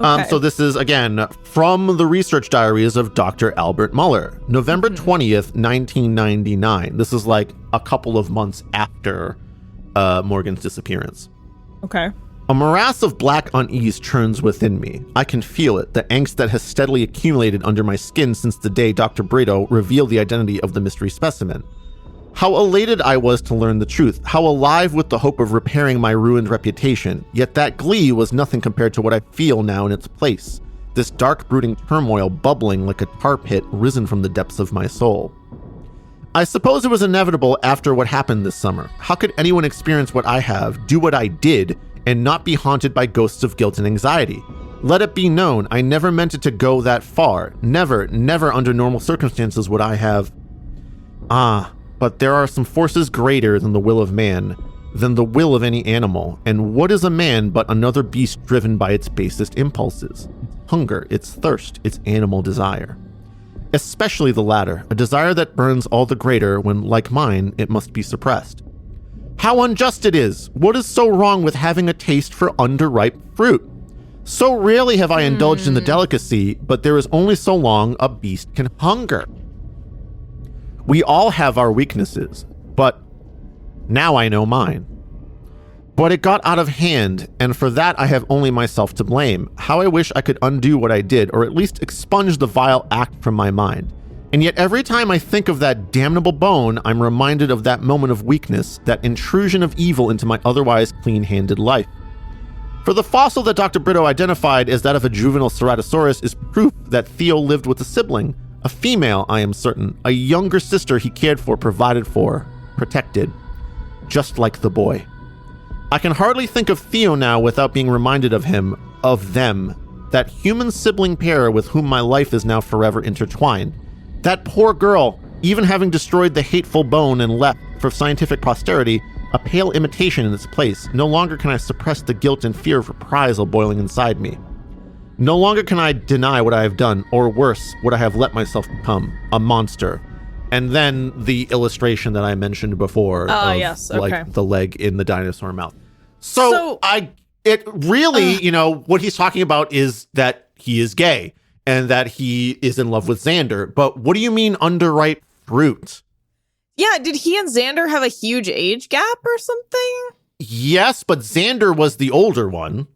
Okay. So this is, again, from the research diaries of Dr. Albert Muller, November 20th, 1999. This is like a couple of months after Morgan's disappearance. Okay. A morass of black unease churns within me. I can feel it, the angst that has steadily accumulated under my skin since the day Dr. Brito revealed the identity of the mystery specimen. How elated I was to learn the truth, how alive with the hope of repairing my ruined reputation, yet that glee was nothing compared to what I feel now in its place. This dark, brooding turmoil bubbling like a tar pit risen from the depths of my soul. I suppose it was inevitable after what happened this summer. How could anyone experience what I have, do what I did, and not be haunted by ghosts of guilt and anxiety? Let it be known, I never meant it to go that far. Never, never under normal circumstances would I have... But there are some forces greater than the will of man, than the will of any animal, and what is a man but another beast driven by its basest impulses? Its hunger, its thirst, its animal desire. Especially the latter, a desire that burns all the greater when, like mine, it must be suppressed. How unjust it is! What is so wrong with having a taste for underripe fruit? So rarely have I indulged in the delicacy, but there is only so long a beast can hunger. We all have our weaknesses, but now I know mine. But it got out of hand, and for that I have only myself to blame. How I wish I could undo what I did, or at least expunge the vile act from my mind. And yet every time I think of that damnable bone, I'm reminded of that moment of weakness, that intrusion of evil into my otherwise clean-handed life. For the fossil that Dr. Brito identified as that of a juvenile Ceratosaurus is proof that Theo lived with a sibling. A female, I am certain, a younger sister he cared for, provided for, protected, just like the boy. I can hardly think of Theo now without being reminded of him, of them, that human sibling pair with whom my life is now forever intertwined. That poor girl, even having destroyed the hateful bone and left, for scientific posterity, a pale imitation in its place. No longer can I suppress the guilt and fear of reprisal boiling inside me. No longer can I deny what I have done, or worse, what I have let myself become, a monster. And then the illustration that I mentioned before of yes, okay. like the leg in the dinosaur mouth. So it really, what he's talking about is that he is gay and that he is in love with Xander. But what do you mean underripe fruit? Yeah, did he and Xander have a huge age gap or something? Yes, but Xander was the older one.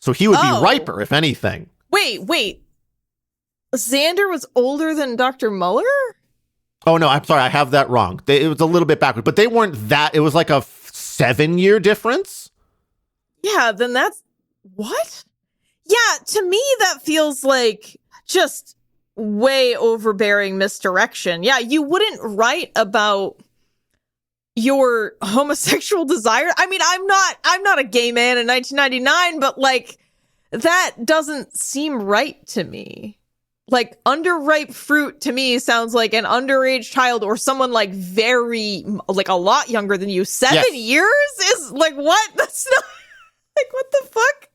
So he would be riper, if anything. Wait. Xander was older than Dr. Muller? Oh, no, I'm sorry. I have that wrong. It was a little bit backward, but they weren't that. It was like a 7-year difference. Yeah, then that's... What? Yeah, to me, that feels like just way overbearing misdirection. Yeah, you wouldn't write about your homosexual desire. I mean, I'm not a gay man in 1999, but like that doesn't seem right to me. Like underripe fruit to me sounds like an underage child or someone like very like a lot younger than you. 7 years is like what? That's not like what the fuck?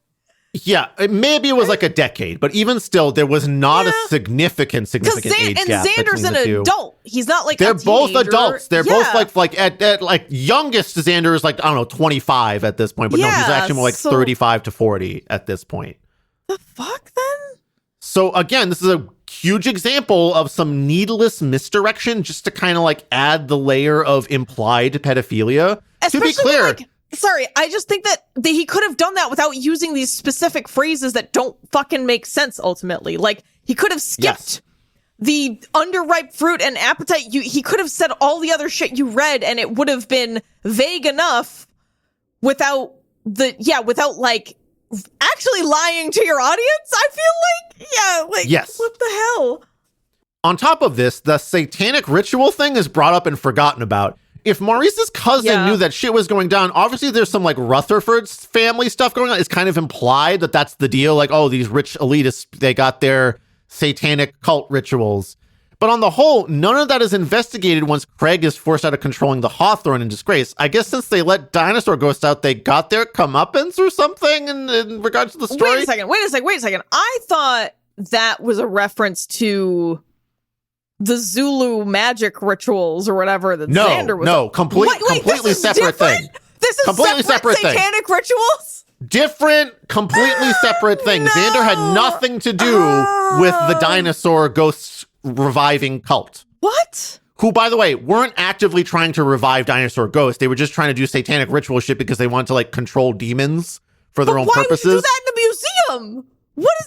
Yeah, maybe it was like a decade, but even still, there was not a significant age gap. And Xander's an adult. He's not like they're both adults. They're both like at like youngest Xander is like I don't know 25 at this point, but no, he's actually more like 35 to 40 at this point. The fuck then? So again, this is a huge example of some needless misdirection just to kind of like add the layer of implied pedophilia. Especially to be clear. Sorry, I just think that he could have done that without using these specific phrases that don't fucking make sense ultimately. Like, he could have skipped the underripe fruit and appetite. He could have said all the other shit you read and it would have been vague enough without like actually lying to your audience. I feel like, yes. What the hell? On top of this, the satanic ritual thing is brought up and forgotten about. If Maurice's cousin knew that shit was going down, obviously there's some like Rutherford family stuff going on. It's kind of implied that that's the deal. Like, oh, these rich elitists, they got their satanic cult rituals. But on the whole, none of that is investigated once Craig is forced out of controlling the Hawthorne in disgrace. I guess since they let dinosaur ghosts out, they got their comeuppance or something in regards to the story. Wait a second. I thought that was a reference to the Zulu magic rituals or whatever that Xander was. Completely separate thing. This is completely separate satanic rituals? Different, completely separate things. No! Xander had nothing to do with the dinosaur ghost reviving cult. What? Who, by the way, weren't actively trying to revive dinosaur ghosts. They were just trying to do satanic ritual shit because they wanted to like control demons for their own purposes. Why would you do that in a museum?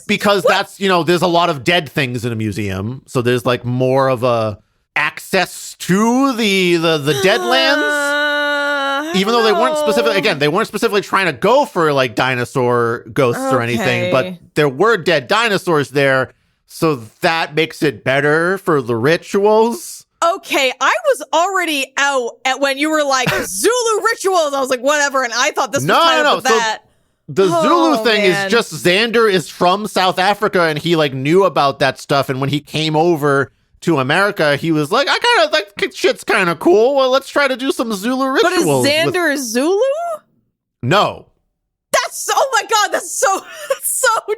Because that's, there's a lot of dead things in a museum. So there's like more of a access to the dead lands. Even though they weren't specifically trying to go for like dinosaur ghosts or anything, but there were dead dinosaurs there. So that makes it better for the rituals. Okay, I was already out at when you were like Zulu rituals. I was like, whatever. And I thought this was kind of that. The Zulu thing is just Xander is from South Africa and he like knew about that stuff. And when he came over to America, he was like, I kind of like shit's kind of cool. Well, let's try to do some Zulu rituals. But is Xander Zulu? No. Oh my God, that's so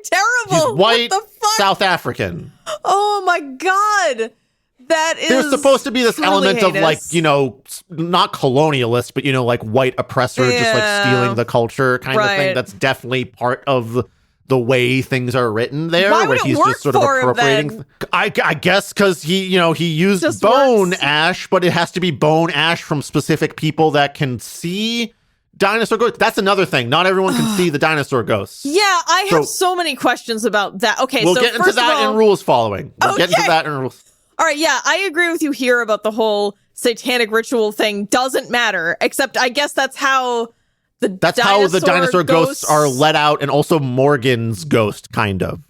terrible. He's white, what the fuck? South African. Oh my God. That is There's supposed to be this element heinous. of like, not colonialist, but like white oppressor just like stealing the culture kind of thing. That's definitely part of the way things are written there. Why would where he's it work just sort of for him, appropriating. then? I guess because he used Just bone works. ash, but it has to be bone ash from specific people that can see dinosaur ghosts. That's another thing. Not everyone can see the dinosaur ghosts. Yeah, I have so many questions about that. Okay, we'll so get into first that of all, in rules following. We'll get into that in rules. All right, yeah, I agree with you here about the whole satanic ritual thing. Doesn't matter, except I guess that's how the dinosaur ghosts are let out, and also Morgan's ghost, kind of.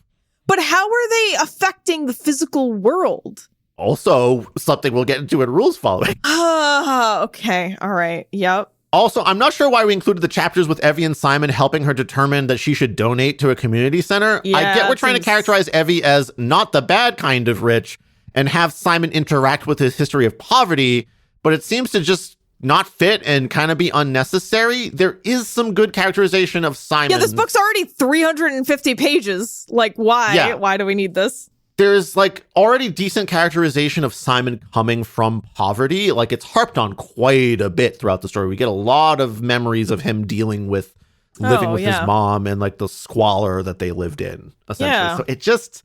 But how are they affecting the physical world? Also, something we'll get into in rules following. Okay, all right, yep. Also, I'm not sure why we included the chapters with Evie and Simon helping her determine that she should donate to a community center. Yeah, I get we're trying to characterize Evie as not the bad kind of rich and have Simon interact with his history of poverty, but it seems to just not fit and kind of be unnecessary. There is some good characterization of Simon. Yeah, this book's already 350 pages. Like, why? Yeah. Why do we need this? There's like already decent characterization of Simon coming from poverty. Like it's harped on quite a bit throughout the story. We get a lot of memories of him dealing with living with his mom and like the squalor that they lived in, essentially. Yeah. So it just,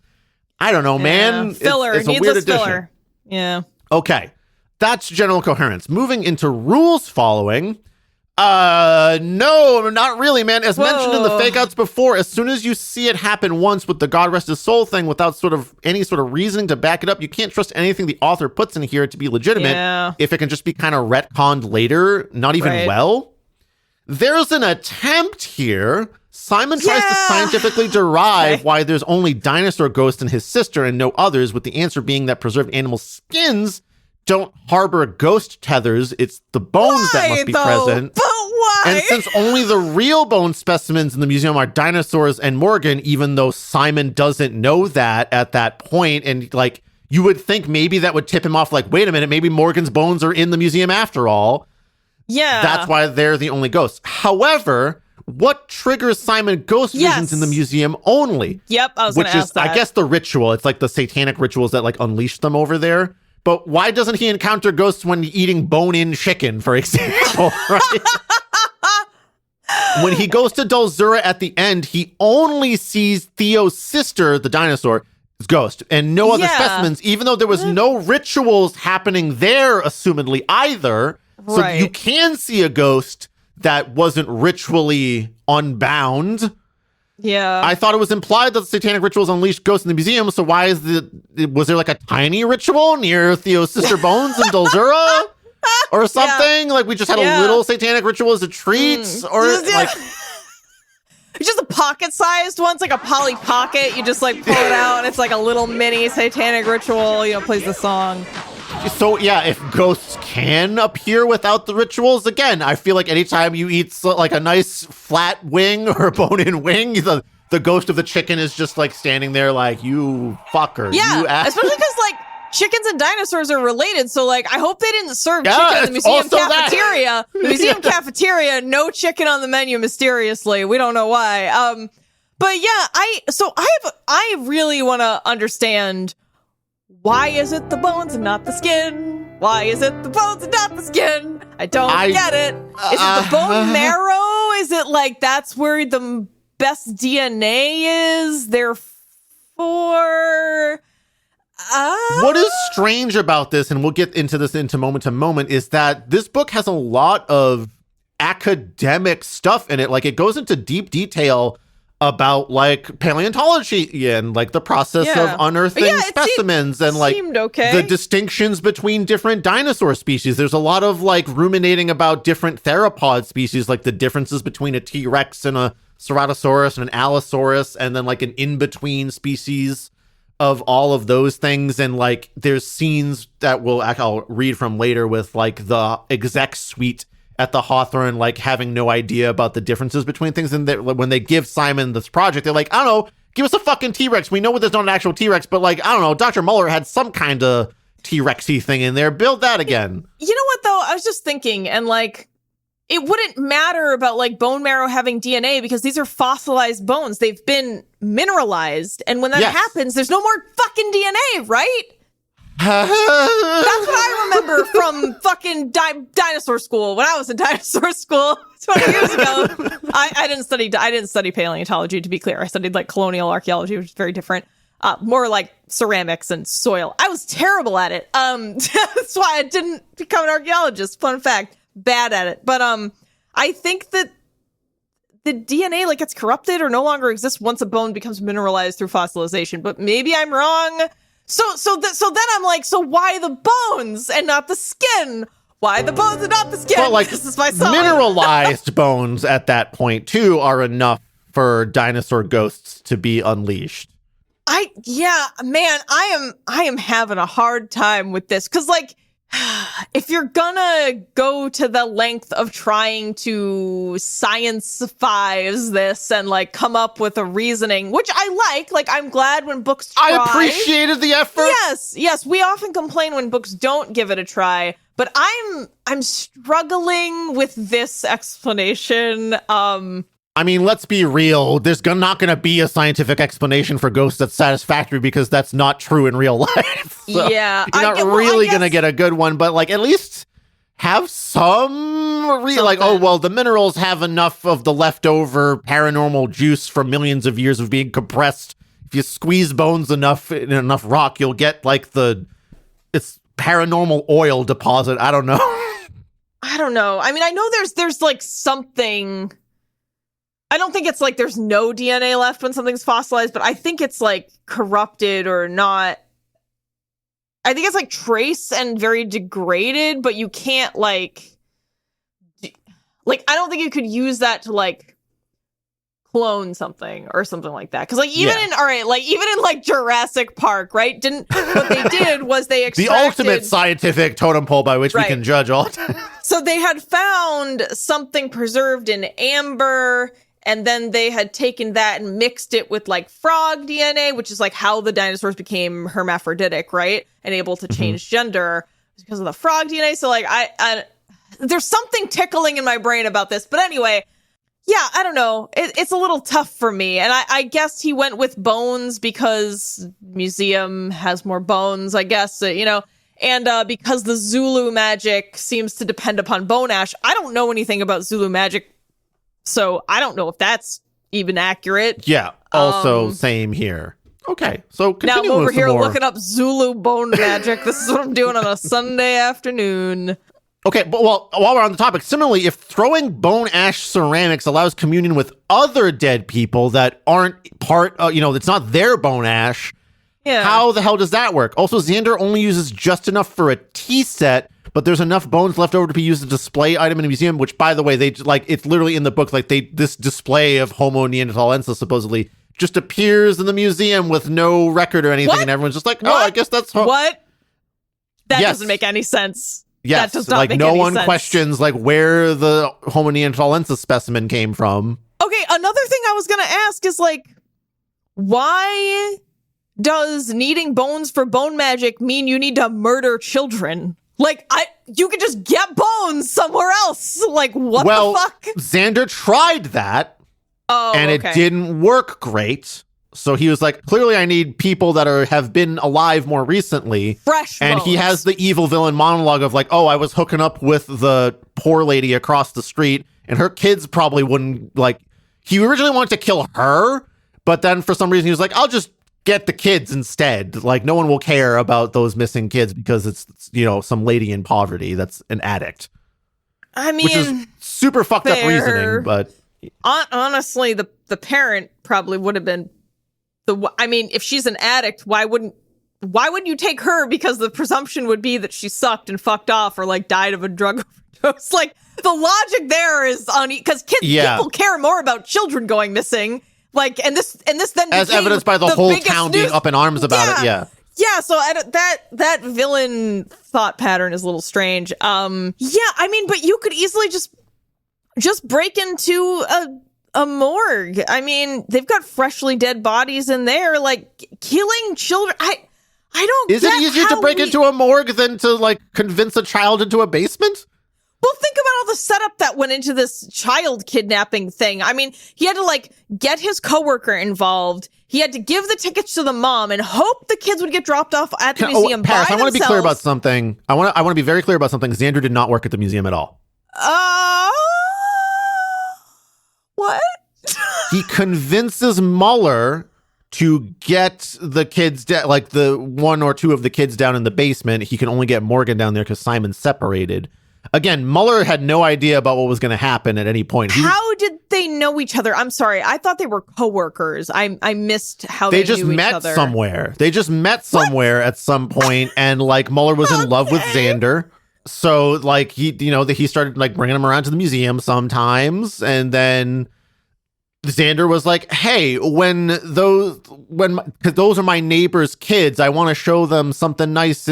I don't know, man. Filler. It's a Needless weird addition. filler. Yeah. Okay. That's general coherence. Moving into rules following. No, not really, man. As mentioned in the fake outs before, as soon as you see it happen once with the God rest his soul thing without any sort of reasoning to back it up, you can't trust anything the author puts in here to be legitimate if it can just be kind of retconned later, not even well. There's an attempt here. Simon tries to scientifically derive why there's only dinosaur ghosts and his sister and no others, with the answer being that preserved animal skins don't harbor ghost tethers. It's the bones that must be present. But why? And since only the real bone specimens in the museum are dinosaurs and Morgan, even though Simon doesn't know that at that point, and like you would think maybe that would tip him off, like, wait a minute, maybe Morgan's bones are in the museum after all. Yeah. That's why they're the only ghosts. However, what triggers Simon ghost visions in the museum only? Yep, I was going to ask that. I guess, the ritual. It's like the satanic rituals that like unleash them over there. But why doesn't he encounter ghosts when eating bone-in chicken, for example, right? When he goes to Dulzura at the end, he only sees Theo's sister, the dinosaur, ghost, and no other specimens, even though there was no rituals happening there, assumedly, either. So you can see a ghost that wasn't ritually unbound. Yeah. I thought it was implied that the satanic rituals unleashed ghosts in the museum, so why was there like a tiny ritual near Theo's sister bones in Dulzura? Or something? Like we just had a little satanic ritual as a treat? Or like... It's just a pocket-sized one. It's like a Polly Pocket. You just like pull it out and it's like a little mini satanic ritual, plays the song. So yeah, if ghosts can appear without the rituals, again, I feel like anytime you eat like a nice flat wing or bone-in wing, the ghost of the chicken is just like standing there like, you fucker. Yeah, you especially because like chickens and dinosaurs are related. So like, I hope they didn't serve chicken in the museum cafeteria. The museum cafeteria, no chicken on the menu mysteriously. We don't know why. But yeah, I really want to understand, why is it the bones and not the skin? Why is it the bones and not the skin? I don't get it. Is it the bone marrow? is it like that's where the best DNA is? Therefore... What is strange about this, and we'll get into this into moment to moment, is that this book has a lot of academic stuff in it. Like, it goes into deep detail about like paleontology and like the process of unearthing specimens and like the distinctions between different dinosaur species. There's a lot of like ruminating about different theropod species, like the differences between a T-Rex and a Ceratosaurus and an Allosaurus, and then like an in-between species of all of those things. And like there's scenes that I'll read from later with like the exec suite at the Hawthorne, like having no idea about the differences between things. And when they give Simon this project, they're like, I don't know, give us a fucking T-Rex. We know there's not an actual T-Rex, but like, I don't know, Dr. Muller had some kind of T-Rexy thing in there. Build that again. You know what though? I was just thinking, and like, it wouldn't matter about like bone marrow having DNA because these are fossilized bones. They've been mineralized. And when that happens, there's no more fucking DNA, right? That's what I remember from fucking dinosaur school when I was in dinosaur school 20 years ago. I didn't study paleontology, to be clear. I studied like colonial archaeology, which is very different. More like ceramics and soil. I was terrible at it. That's why I didn't become an archaeologist. Fun fact, bad at it. But I think that the DNA like gets corrupted or no longer exists once a bone becomes mineralized through fossilization. But maybe I'm wrong. So then I'm like, so why the bones and not the skin? Why the bones and not the skin? Well, like, this is my song. Mineralized bones at that point too are enough for dinosaur ghosts to be unleashed. I am having a hard time with this because like, if you're gonna go to the length of trying to science-fize this and like come up with a reasoning, which I like I'm glad when books try. I appreciated the effort. Yes, we often complain when books don't give it a try, but I'm struggling with this explanation. I mean, let's be real. There's not going to be a scientific explanation for ghosts that's satisfactory because that's not true in real life. So yeah. You're not really going to get a good one, but like at least have some like, oh, well, the minerals have enough of the leftover paranormal juice from millions of years of being compressed. If you squeeze bones enough in enough rock, you'll get like it's paranormal oil deposit. I don't know. I mean, I know there's like something. I don't think it's like there's no DNA left when something's fossilized, but I think it's like corrupted or not. I think it's like trace and very degraded, but you can't like I don't think you could use that to like clone something or something like that. Cause like even in like Jurassic Park, right? What they did was they extracted the ultimate scientific totem pole by which we can judge all time. So they had found something preserved in amber. And then they had taken that and mixed it with like frog DNA, which is like how the dinosaurs became hermaphroditic, right? And able to change gender because of the frog DNA. So like I there's something tickling in my brain about this. But anyway, yeah, I don't know. It's a little tough for me. And I guess he went with bones because museum has more bones, I guess, and because the Zulu magic seems to depend upon bone ash. I don't know anything about Zulu magic. So I don't know if that's even accurate. Yeah. Also, same here. Okay. So now I'm over here looking up Zulu bone magic. This is what I'm doing on a Sunday afternoon. Okay. But while we're on the topic, similarly, if throwing bone ash ceramics allows communion with other dead people that aren't part of, it's not their bone ash. Yeah. How the hell does that work? Also, Xander only uses just enough for a tea set, but there's enough bones left over to be used as a display item in a museum, which, by the way, it's literally in the book, this display of Homo neanderthalensis supposedly just appears in the museum with no record or anything, and everyone's just like, oh, I guess that's... What? That doesn't make any sense. Yes, that does not make no any one sense. questions where the Homo neanderthalensis specimen came from. Okay, another thing I was going to ask is why does needing bones for bone magic mean you need to murder children? You could just get bones somewhere else. What the fuck? Xander tried that. Oh, and it didn't work great. So he was like, clearly I need people that have been alive more recently. Fresh And bones. he has the evil villain monologue of I was hooking up with the poor lady across the street and her kids probably wouldn't, like, he originally wanted to kill her, but then for some reason he was like, I'll just get the kids instead. Like, no one will care about those missing kids because it's, you know, some lady in poverty that's an addict. I mean, which is super fucked up reasoning, but honestly, the parent probably would have been if she's an addict, why wouldn't you take her? Because the presumption would be that she sucked and fucked off or like died of a drug overdose. Like, the logic there is because people care more about children going missing. Like, and this then as evidenced by the whole town being up in arms about it. Yeah, so that villain thought pattern is a little strange. I mean, but you could easily just break into a morgue. I mean, they've got freshly dead bodies in there. Like, killing children. I don't. Is it easier to break into a morgue than to like convince a child into a basement? Well, think about all the setup that went into this child kidnapping thing. I mean, he had to like get his coworker involved. He had to give the tickets to the mom and hope the kids would get dropped off at the museum by themselves. I want to be clear about something. I want to be very clear about something. Xander did not work at the museum at all. What? He convinces Mueller to get the kids, like the one or two of the kids down in the basement. He can only get Morgan down there because Simon's separated. Again, Mueller had no idea about what was going to happen at any point. How did they know each other? I'm sorry. I thought they were coworkers. I missed how they just knew met each other. somewhere. They just met somewhere at some point, and like Mueller was in love with Xander. So like he started like bringing him around to the museum sometimes, and then Xander was like, "Hey, because those are my neighbor's kids, I want to show them something nice.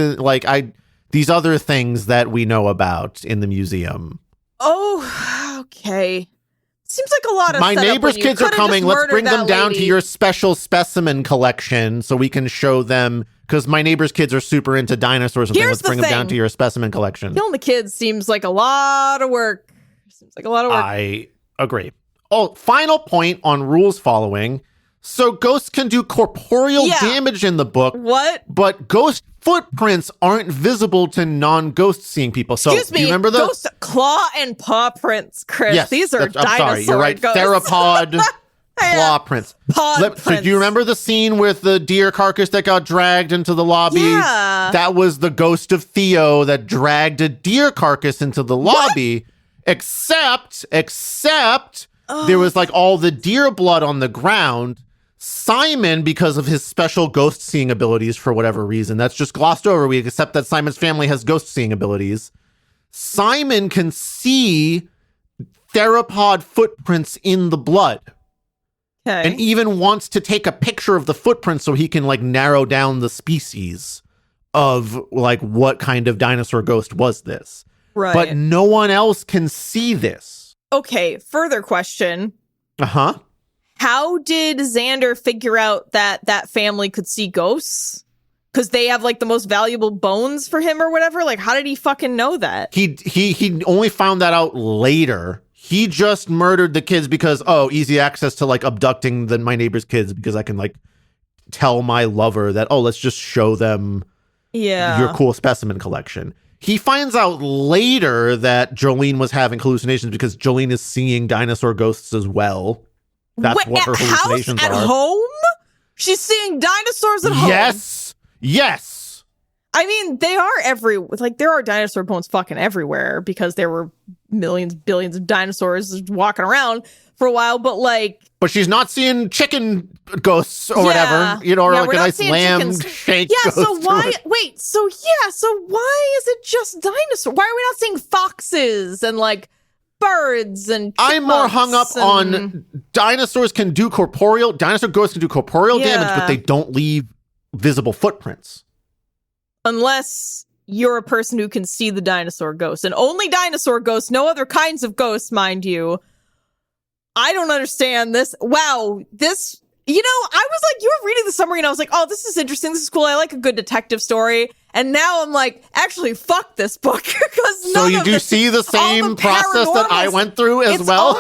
These other things that we know about in the museum." Oh, okay. Seems like a lot of my neighbor's kids are coming. Let's bring them down to your special specimen collection so we can show them. Because my neighbor's kids are super into dinosaurs and things. Let's bring them down to your specimen collection. Killing the kids seems like a lot of work. I agree. Oh, final point on rules following. So ghosts can do corporeal damage in the book. What? But ghost footprints aren't visible to non-ghost seeing people. So Excuse me, do you remember those? Ghost claw and paw prints, Chris. Yes, these are dinosaur I'm sorry, you're right. ghosts. Theropod claw prints. Prints. So do you remember the scene with the deer carcass that got dragged into the lobby? Yeah. That was the ghost of Theo that dragged a deer carcass into the lobby. Except there was like all the deer blood on the ground. Simon, because of his special ghost seeing abilities for whatever reason, that's just glossed over. We accept that Simon's family has ghost seeing abilities. Simon can see theropod footprints in the blood. Okay. And even wants to take a picture of the footprints so he can like narrow down the species of like what kind of dinosaur ghost was this. Right. But no one else can see this. Okay, further question. Uh-huh. How did Xander figure out that family could see ghosts? Because they have like the most valuable bones for him or whatever? Like, how did he fucking know that? He only found that out later. He just murdered the kids because, easy access to like abducting my neighbor's kids because I can like tell my lover that, let's just show them your cool specimen collection. He finds out later that Jolene was having hallucinations because Jolene is seeing dinosaur ghosts as well. That's what her hallucinations are. At home? She's seeing dinosaurs at home. Yes. I mean, they are there are dinosaur bones fucking everywhere because there were billions of dinosaurs walking around for a while, but she's not seeing chicken ghosts or whatever, or like a nice lamb shank ghost. So why is it just dinosaur? Why are we not seeing foxes and like birds and I'm more hung up on dinosaur ghosts can do corporeal damage, but they don't leave visible footprints. Unless you're a person who can see the dinosaur ghosts, and only dinosaur ghosts, no other kinds of ghosts, mind you. I don't understand this. Wow, this, I was like, you were reading the summary and I was like, oh, this is interesting. This is cool. I like a good detective story. And now I'm like, actually, fuck this book. So you do see the same process that I went through as well?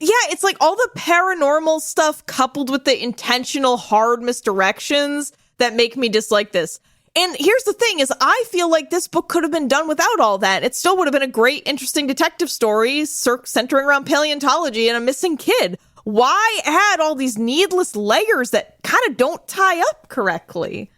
It's like all the paranormal stuff coupled with the intentional hard misdirections that make me dislike this. And here's the thing is I feel like this book could have been done without all that. It still would have been a great, interesting detective story centering around paleontology and a missing kid. Why add all these needless layers that kind of don't tie up correctly?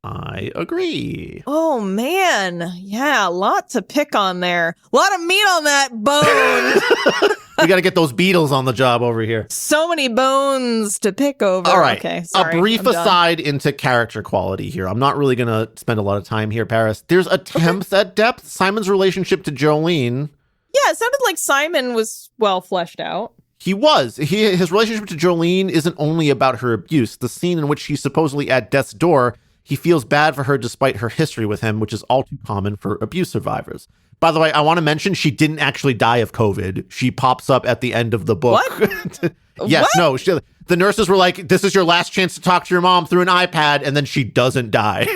I agree. Oh, man. Yeah, a lot to pick on there. A lot of meat on that bone. We got to get those beetles on the job over here. So many bones to pick over. All right. Okay, sorry. A brief aside into character quality here. I'm not really going to spend a lot of time here, Paris. There's attempts at depth. Simon's relationship to Jolene. Yeah, it sounded like Simon was well fleshed out. He was. His relationship to Jolene isn't only about her abuse. The scene in which she's supposedly at death's door, he feels bad for her despite her history with him, which is all too common for abuse survivors. By the way, I want to mention she didn't actually die of COVID. She pops up at the end of the book. What? Yes, What? no. The nurses were like, this is your last chance to talk to your mom through an iPad, and then she doesn't die.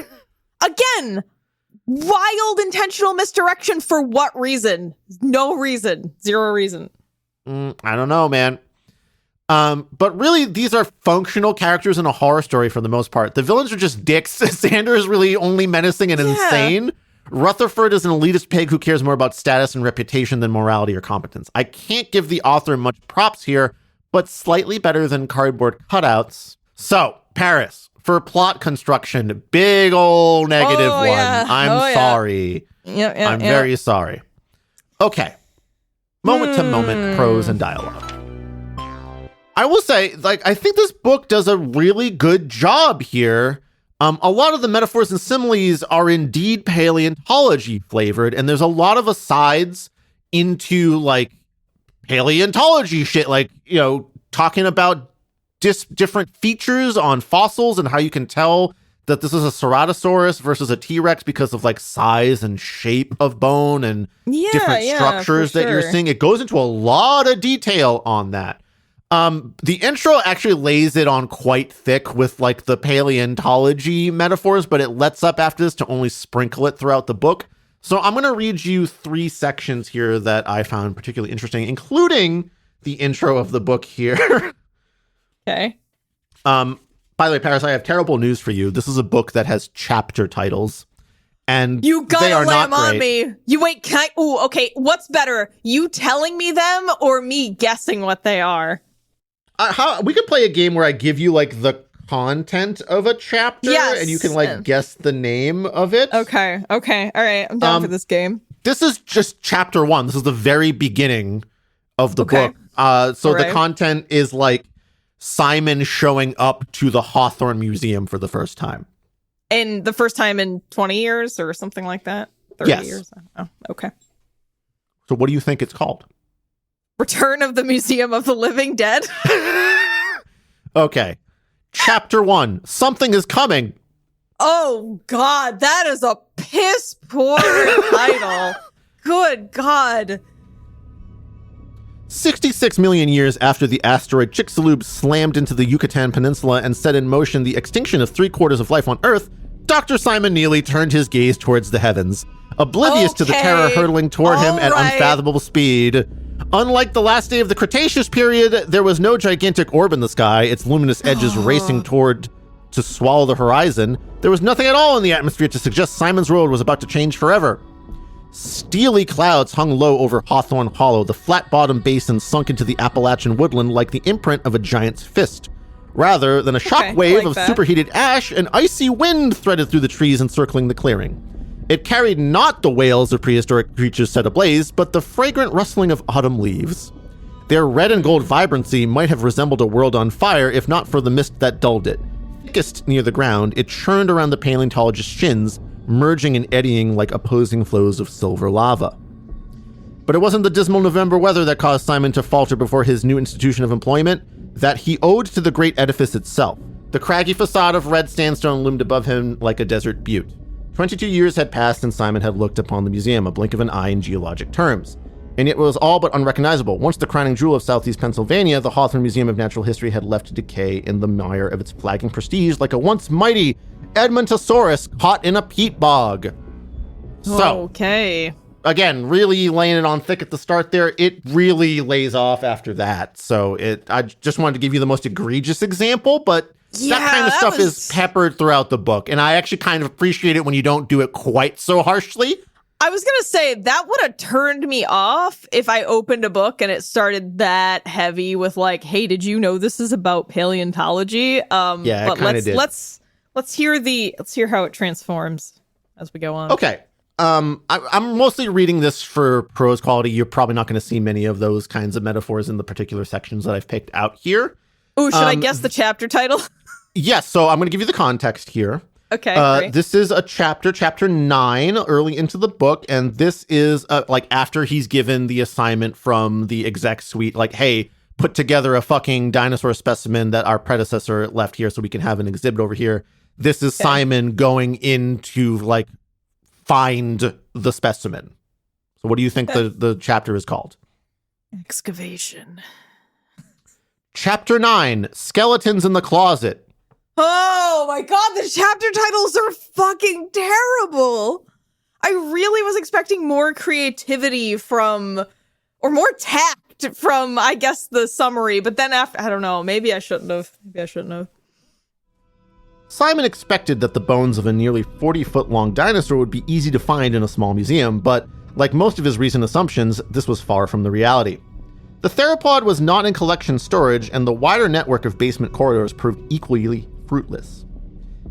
Again, wild intentional misdirection for what reason? No reason. Zero reason. I don't know, man. But really, these are functional characters in a horror story for the most part. The villains are just dicks. Sander is really only menacing and insane. Rutherford is an elitist pig who cares more about status and reputation than morality or competence. I can't give the author much props here, but slightly better than cardboard cutouts. So, Paris, for plot construction, big old negative one. Yeah. I'm sorry. I'm very sorry. Okay. Moment to moment prose and dialogue. I will say, I think this book does a really good job here. A lot of the metaphors and similes are indeed paleontology flavored, and there's a lot of asides into paleontology shit, talking about different features on fossils and how you can tell that this is a Ceratosaurus versus a T-Rex because of size and shape of bone and different structures that you're seeing. It goes into a lot of detail on that. The intro actually lays it on quite thick with the paleontology metaphors, but it lets up after this to only sprinkle it throughout the book. So I'm going to read you 3 sections here that I found particularly interesting, including the intro of the book here. Okay. By the way, Paris, I have terrible news for you. This is a book that has chapter titles, and you gotta they are lay not them on great. me. You wait. Okay. What's better, you telling me them or me guessing what they are? We could play a game where I give you the content of a chapter, and you can guess the name of it. Okay. All right. I'm down for this game. This is just chapter 1. This is the very beginning of the book. So the content is Simon showing up to the Hawthorne Museum for the first time. And the first time in 20 years or something like that? 30 years? Oh, okay. So what do you think it's called? Return of the Museum of the Living Dead? Okay. Chapter 1. Something is coming. Oh, God. That is a piss poor title. Good God. 66 million years after the asteroid Chicxulub slammed into the Yucatan Peninsula and set in motion the extinction of 3/4 of life on Earth, Dr. Simon Neely turned his gaze towards the heavens, oblivious to the terror hurtling toward him at unfathomable speed. Unlike the last day of the Cretaceous period, there was no gigantic orb in the sky, its luminous edges racing toward to swallow the horizon. There was nothing at all in the atmosphere to suggest Simon's world was about to change forever. Steely clouds hung low over Hawthorne Hollow, the flat-bottomed basin sunk into the Appalachian woodland like the imprint of a giant's fist. Rather than a shockwave of superheated ash, an icy wind threaded through the trees encircling the clearing. It carried not the wails of prehistoric creatures set ablaze, but the fragrant rustling of autumn leaves. Their red and gold vibrancy might have resembled a world on fire if not for the mist that dulled it. Thickest near the ground, it churned around the paleontologist's shins, merging and eddying like opposing flows of silver lava. But it wasn't the dismal November weather that caused Simon to falter before his new institution of employment. That he owed to the great edifice itself. The craggy facade of red sandstone loomed above him like a desert butte. 22 years had passed and Simon had looked upon the museum, a blink of an eye in geologic terms. And it was all but unrecognizable. Once the crowning jewel of Southeast Pennsylvania, the Hawthorne Museum of Natural History had left to decay in the mire of its flagging prestige like a once mighty Edmontosaurus caught in a peat bog. So, okay. Again, really laying it on thick at the start there. It really lays off after that. So I just wanted to give you the most egregious example, but that kind of stuff is peppered throughout the book. And I actually kind of appreciate it when you don't do it quite so harshly. I was going to say that would have turned me off if I opened a book and it started that heavy with like, hey, did you know this is about paleontology? Yeah, but let's hear how it transforms as we go on. Okay. I'm mostly reading this for prose quality. You're probably not going to see many of those kinds of metaphors in the particular sections that I've picked out here. Ooh, should I guess the chapter title? Yes. So I'm going to give you the context here. Okay. Great. This is a chapter 9, early into the book. And this is like after he's given the assignment from the exec suite, like, hey, put together a fucking dinosaur specimen that our predecessor left here so we can have an exhibit over here. This is Simon going in to like find the specimen. So what do you think the chapter is called? Excavation. Chapter 9, Skeletons in the Closet. Oh my god, the chapter titles are fucking terrible. I really was expecting more creativity or more tact from, I guess, the summary. But then after, I don't know, maybe I shouldn't have. Simon expected that the bones of a nearly 40-foot-long dinosaur would be easy to find in a small museum, but like most of his recent assumptions, this was far from the reality. The theropod was not in collection storage, and the wider network of basement corridors proved equally fruitless.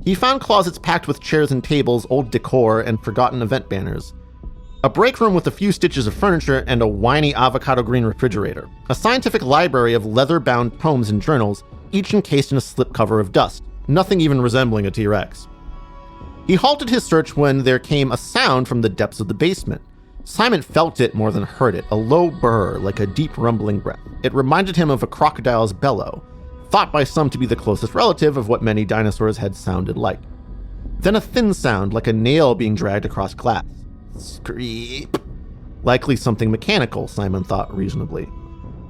He found closets packed with chairs and tables, old decor, and forgotten event banners. A break room with a few stitches of furniture and a whiny avocado green refrigerator. A scientific library of leather-bound tomes and journals, each encased in a slipcover of dust. Nothing even resembling a T-Rex. He halted his search when there came a sound from the depths of the basement. Simon felt it more than heard it, a low burr like a deep rumbling breath. It reminded him of a crocodile's bellow, thought by some to be the closest relative of what many dinosaurs had sounded like. Then a thin sound like a nail being dragged across glass. Screep. Likely something mechanical, Simon thought reasonably.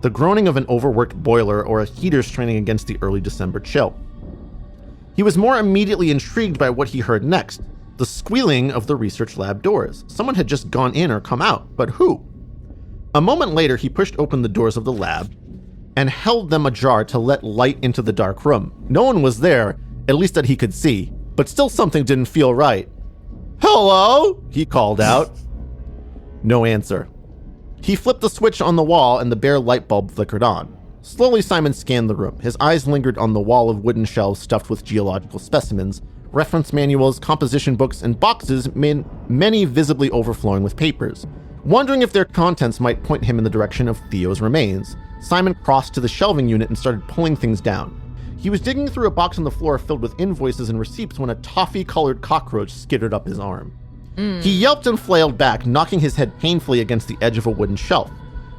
The groaning of an overworked boiler or a heater straining against the early December chill. He was more immediately intrigued by what he heard next, the squealing of the research lab doors. Someone had just gone in or come out, but who? A moment later, he pushed open the doors of the lab and held them ajar to let light into the dark room. No one was there, at least that he could see, but still something didn't feel right. "Hello?" he called out. No answer. He flipped the switch on the wall and the bare light bulb flickered on. Slowly, Simon scanned the room. His eyes lingered on the wall of wooden shelves stuffed with geological specimens, reference manuals, composition books, and boxes, many visibly overflowing with papers. Wondering if their contents might point him in the direction of Theo's remains, Simon crossed to the shelving unit and started pulling things down. He was digging through a box on the floor filled with invoices and receipts when a toffee-colored cockroach skittered up his arm. He yelped and flailed back, knocking his head painfully against the edge of a wooden shelf.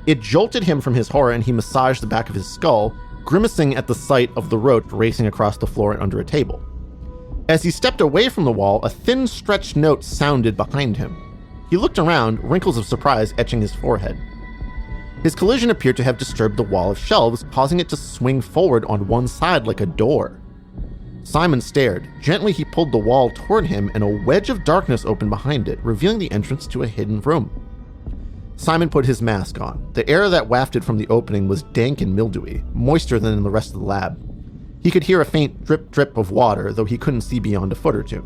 It jolted him from his horror and he massaged the back of his skull, grimacing at the sight of the roach racing across the floor and under a table. As he stepped away from the wall, a thin stretched note sounded behind him. He looked around, wrinkles of surprise etching his forehead. His collision appeared to have disturbed the wall of shelves, causing it to swing forward on one side like a door. Simon stared. Gently, he pulled the wall toward him, and a wedge of darkness opened behind it, revealing the entrance to a hidden room. Simon put his mask on. The air that wafted from the opening was dank and mildewy, moister than in the rest of the lab. He could hear a faint drip-drip of water, though he couldn't see beyond a foot or two.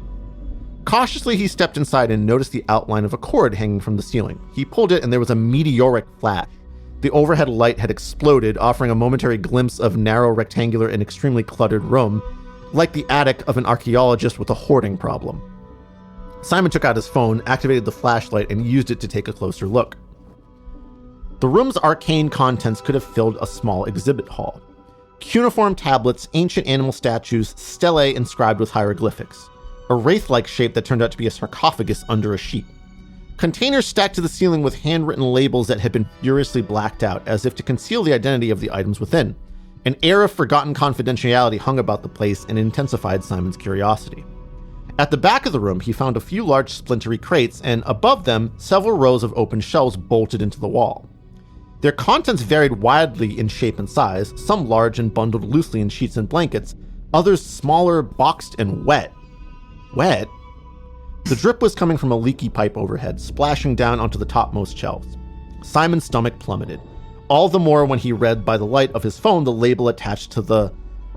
Cautiously, he stepped inside and noticed the outline of a cord hanging from the ceiling. He pulled it, and there was a meteoric flash. The overhead light had exploded, offering a momentary glimpse of narrow, rectangular, and extremely cluttered room, like the attic of an archaeologist with a hoarding problem. Simon took out his phone, activated the flashlight, and used it to take a closer look. The room's arcane contents could have filled a small exhibit hall. Cuneiform tablets, ancient animal statues, stelae inscribed with hieroglyphics. A wraith-like shape that turned out to be a sarcophagus under a sheet. Containers stacked to the ceiling with handwritten labels that had been furiously blacked out, as if to conceal the identity of the items within. An air of forgotten confidentiality hung about the place and intensified Simon's curiosity. At the back of the room, he found a few large splintery crates, and above them, several rows of open shelves bolted into the wall. Their contents varied widely in shape and size, some large and bundled loosely in sheets and blankets, others smaller, boxed, and wet. Wet? The drip was coming from a leaky pipe overhead, splashing down onto the topmost shelves. Simon's stomach plummeted, all the more when he read by the light of his phone the label attached to the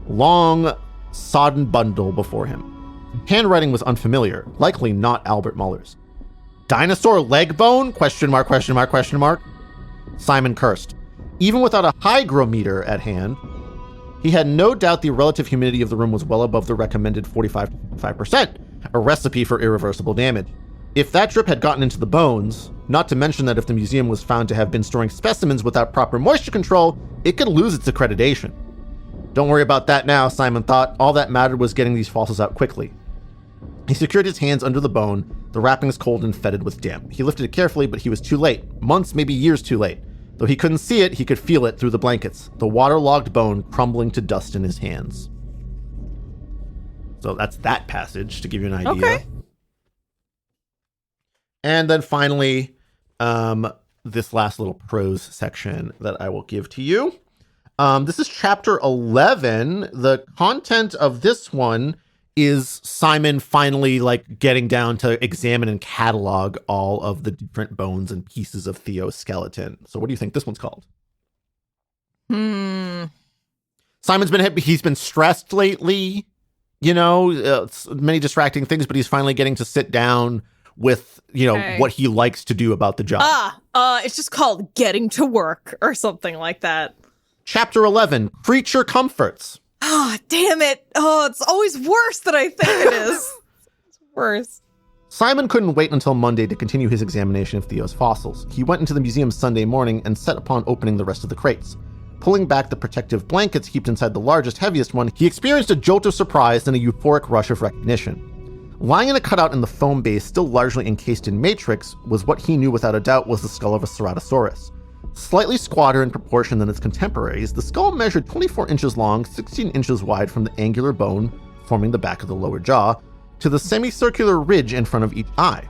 long sodden bundle before him. Handwriting was unfamiliar, likely not Albert Muller's. Dinosaur leg bone? Question mark, question mark, question mark. Simon cursed. Even without a hygrometer at hand, he had no doubt the relative humidity of the room was well above the recommended 45 to 55%, a recipe for irreversible damage. If that drip had gotten into the bones, not to mention that if the museum was found to have been storing specimens without proper moisture control, it could lose its accreditation. Don't worry about that now, Simon thought. All that mattered was getting these fossils out quickly. He secured his hands under the bone, the wrappings cold and fetid with damp. He lifted it carefully, but he was too late. Months, maybe years too late. Though he couldn't see it, he could feel it through the blankets, the waterlogged bone crumbling to dust in his hands. So that's that passage, to give you an idea. Okay. And then finally, this last little prose section that I will give to you. This is chapter 11. The content of this one is Simon finally getting down to examine and catalog all of the different bones and pieces of Theo's skeleton. So what do you think this one's called? Simon's he's been stressed lately, many distracting things, but he's finally getting to sit down with, what he likes to do about the job. It's just called Getting to Work or something like that. Chapter 11, Creature Comforts. Oh, damn it. Oh, it's always worse than I think it is. It's worse. Simon couldn't wait until Monday to continue his examination of Theo's fossils. He went into the museum Sunday morning and set upon opening the rest of the crates. Pulling back the protective blankets heaped inside the largest, heaviest one, he experienced a jolt of surprise and a euphoric rush of recognition. Lying in a cutout in the foam base, still largely encased in matrix, was what he knew without a doubt was the skull of a Ceratosaurus. Slightly squatter in proportion than its contemporaries, the skull measured 24 inches long, 16 inches wide from the angular bone forming the back of the lower jaw to the semicircular ridge in front of each eye.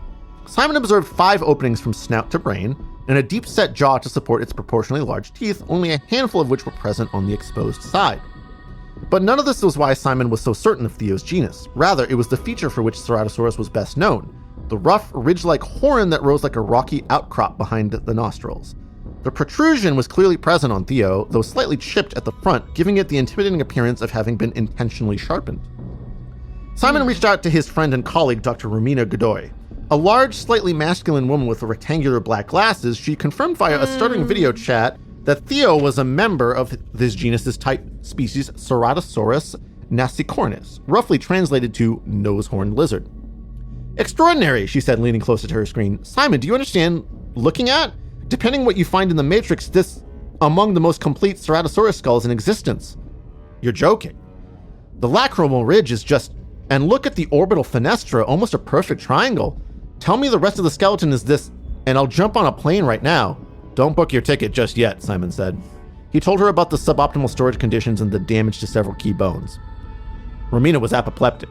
Simon observed 5 openings from snout to brain and a deep-set jaw to support its proportionally large teeth, only a handful of which were present on the exposed side. But none of this was why Simon was so certain of Theo's genus. Rather, it was the feature for which Ceratosaurus was best known, the rough, ridge-like horn that rose like a rocky outcrop behind the nostrils. The protrusion was clearly present on Theo, though slightly chipped at the front, giving it the intimidating appearance of having been intentionally sharpened. Simon reached out to his friend and colleague, Dr. Romina Godoy. A large, slightly masculine woman with rectangular black glasses, she confirmed via a startling video chat that Theo was a member of this genus's type species Ceratosaurus nasicornis, roughly translated to nose-horned lizard. Extraordinary, she said, leaning closer to her screen. Simon, do you understand looking at? Depending what you find in the Matrix, this among the most complete Ceratosaurus skulls in existence. You're joking. The lacrimal ridge is just... And look at the orbital fenestra, almost a perfect triangle. Tell me the rest of the skeleton is this, and I'll jump on a plane right now. Don't book your ticket just yet, Simon said. He told her about the suboptimal storage conditions and the damage to several key bones. Romina was apoplectic.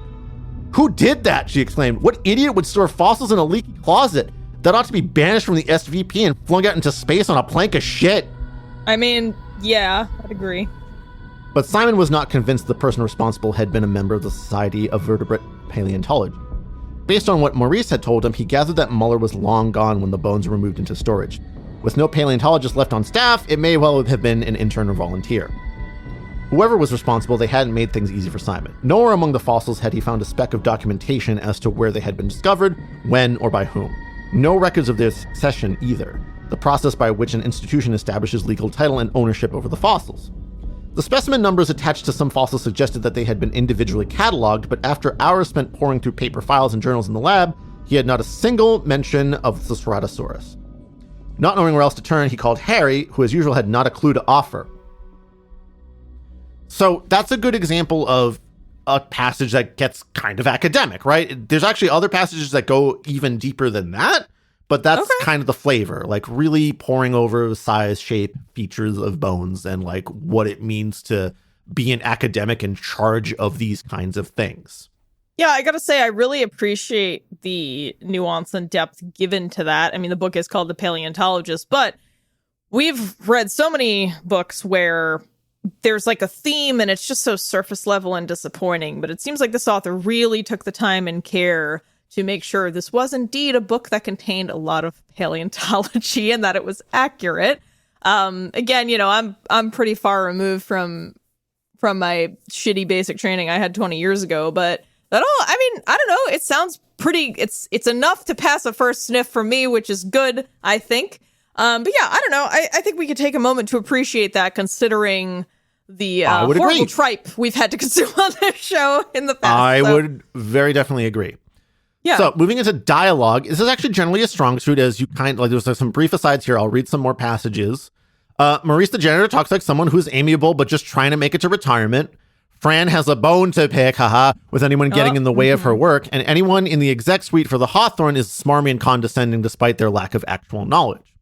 Who did that? She exclaimed. What idiot would store fossils in a leaky closet? That ought to be banished from the SVP and flung out into space on a plank of shit. I mean, yeah, I'd agree. But Simon was not convinced the person responsible had been a member of the Society of Vertebrate Paleontology. Based on what Maurice had told him, he gathered that Muller was long gone when the bones were moved into storage. With no paleontologist left on staff, it may well have been an intern or volunteer. Whoever was responsible, they hadn't made things easy for Simon. Nowhere among the fossils had he found a speck of documentation as to where they had been discovered, when, or by whom. No records of their succession either, the process by which an institution establishes legal title and ownership over the fossils. The specimen numbers attached to some fossils suggested that they had been individually cataloged, but after hours spent poring through paper files and journals in the lab, he had not a single mention of the Ceratosaurus. Not knowing where else to turn, he called Harry, who as usual had not a clue to offer. So that's a good example of a passage that gets kind of academic, right? There's actually other passages that go even deeper than that, but that's kind of the flavor, really pouring over size, shape, features of bones and what it means to be an academic in charge of these kinds of things. Yeah, I gotta say, I really appreciate the nuance and depth given to that. I mean, the book is called The Paleontologist, but we've read so many books where there's a theme and it's just so surface level and disappointing. But it seems like this author really took the time and care to make sure this was indeed a book that contained a lot of paleontology and that it was accurate. Again, I'm pretty far removed from from my shitty basic training I had 20 years ago, but that all, I mean, I don't know. It sounds pretty, it's enough to pass a first sniff for me, which is good, I think. But yeah, I don't know. I think we could take a moment to appreciate that, considering the horrible tripe we've had to consume on this show in the past. I would very definitely agree. Yeah. So moving into dialogue, this is actually generally a strong suit, as you kind of, like, there's like some brief asides here. I'll read some more passages. Maurice the janitor talks like someone who's amiable, but just trying to make it to retirement. Fran has a bone to pick, haha, with anyone getting in the way of her work. And anyone in the exec suite for the Hawthorne is smarmy and condescending despite their lack of actual knowledge.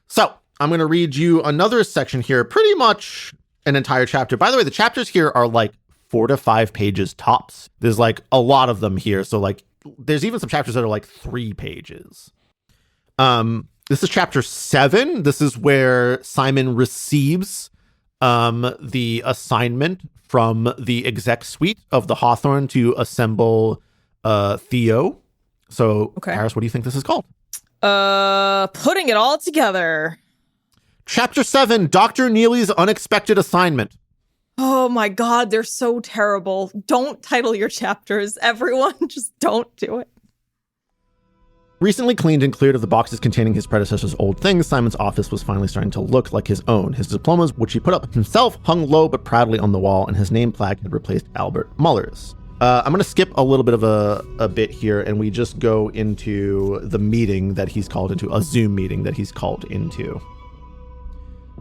So I'm going to read you another section here, pretty much an entire chapter. By the way, the chapters here are like 4 to 5 pages tops. There's like a lot of them here. So like there's even some chapters that are like 3 pages. This is chapter 7. This is where Simon receives the assignment from the exec suite of the Hawthorne to assemble Theo. So, Paris, what do you think this is called? Putting it all together. Chapter 7, Dr. Neely's unexpected assignment. Oh my God, they're so terrible. Don't title your chapters, everyone. Just don't do it. Recently cleaned and cleared of the boxes containing his predecessor's old things, Simon's office was finally starting to look like his own. His diplomas, which he put up himself, hung low but proudly on the wall, and his name plaque had replaced Albert Muller's. I'm going to skip a little bit of a bit here, and we just go into the meeting that he's called into, a Zoom meeting that he's called into.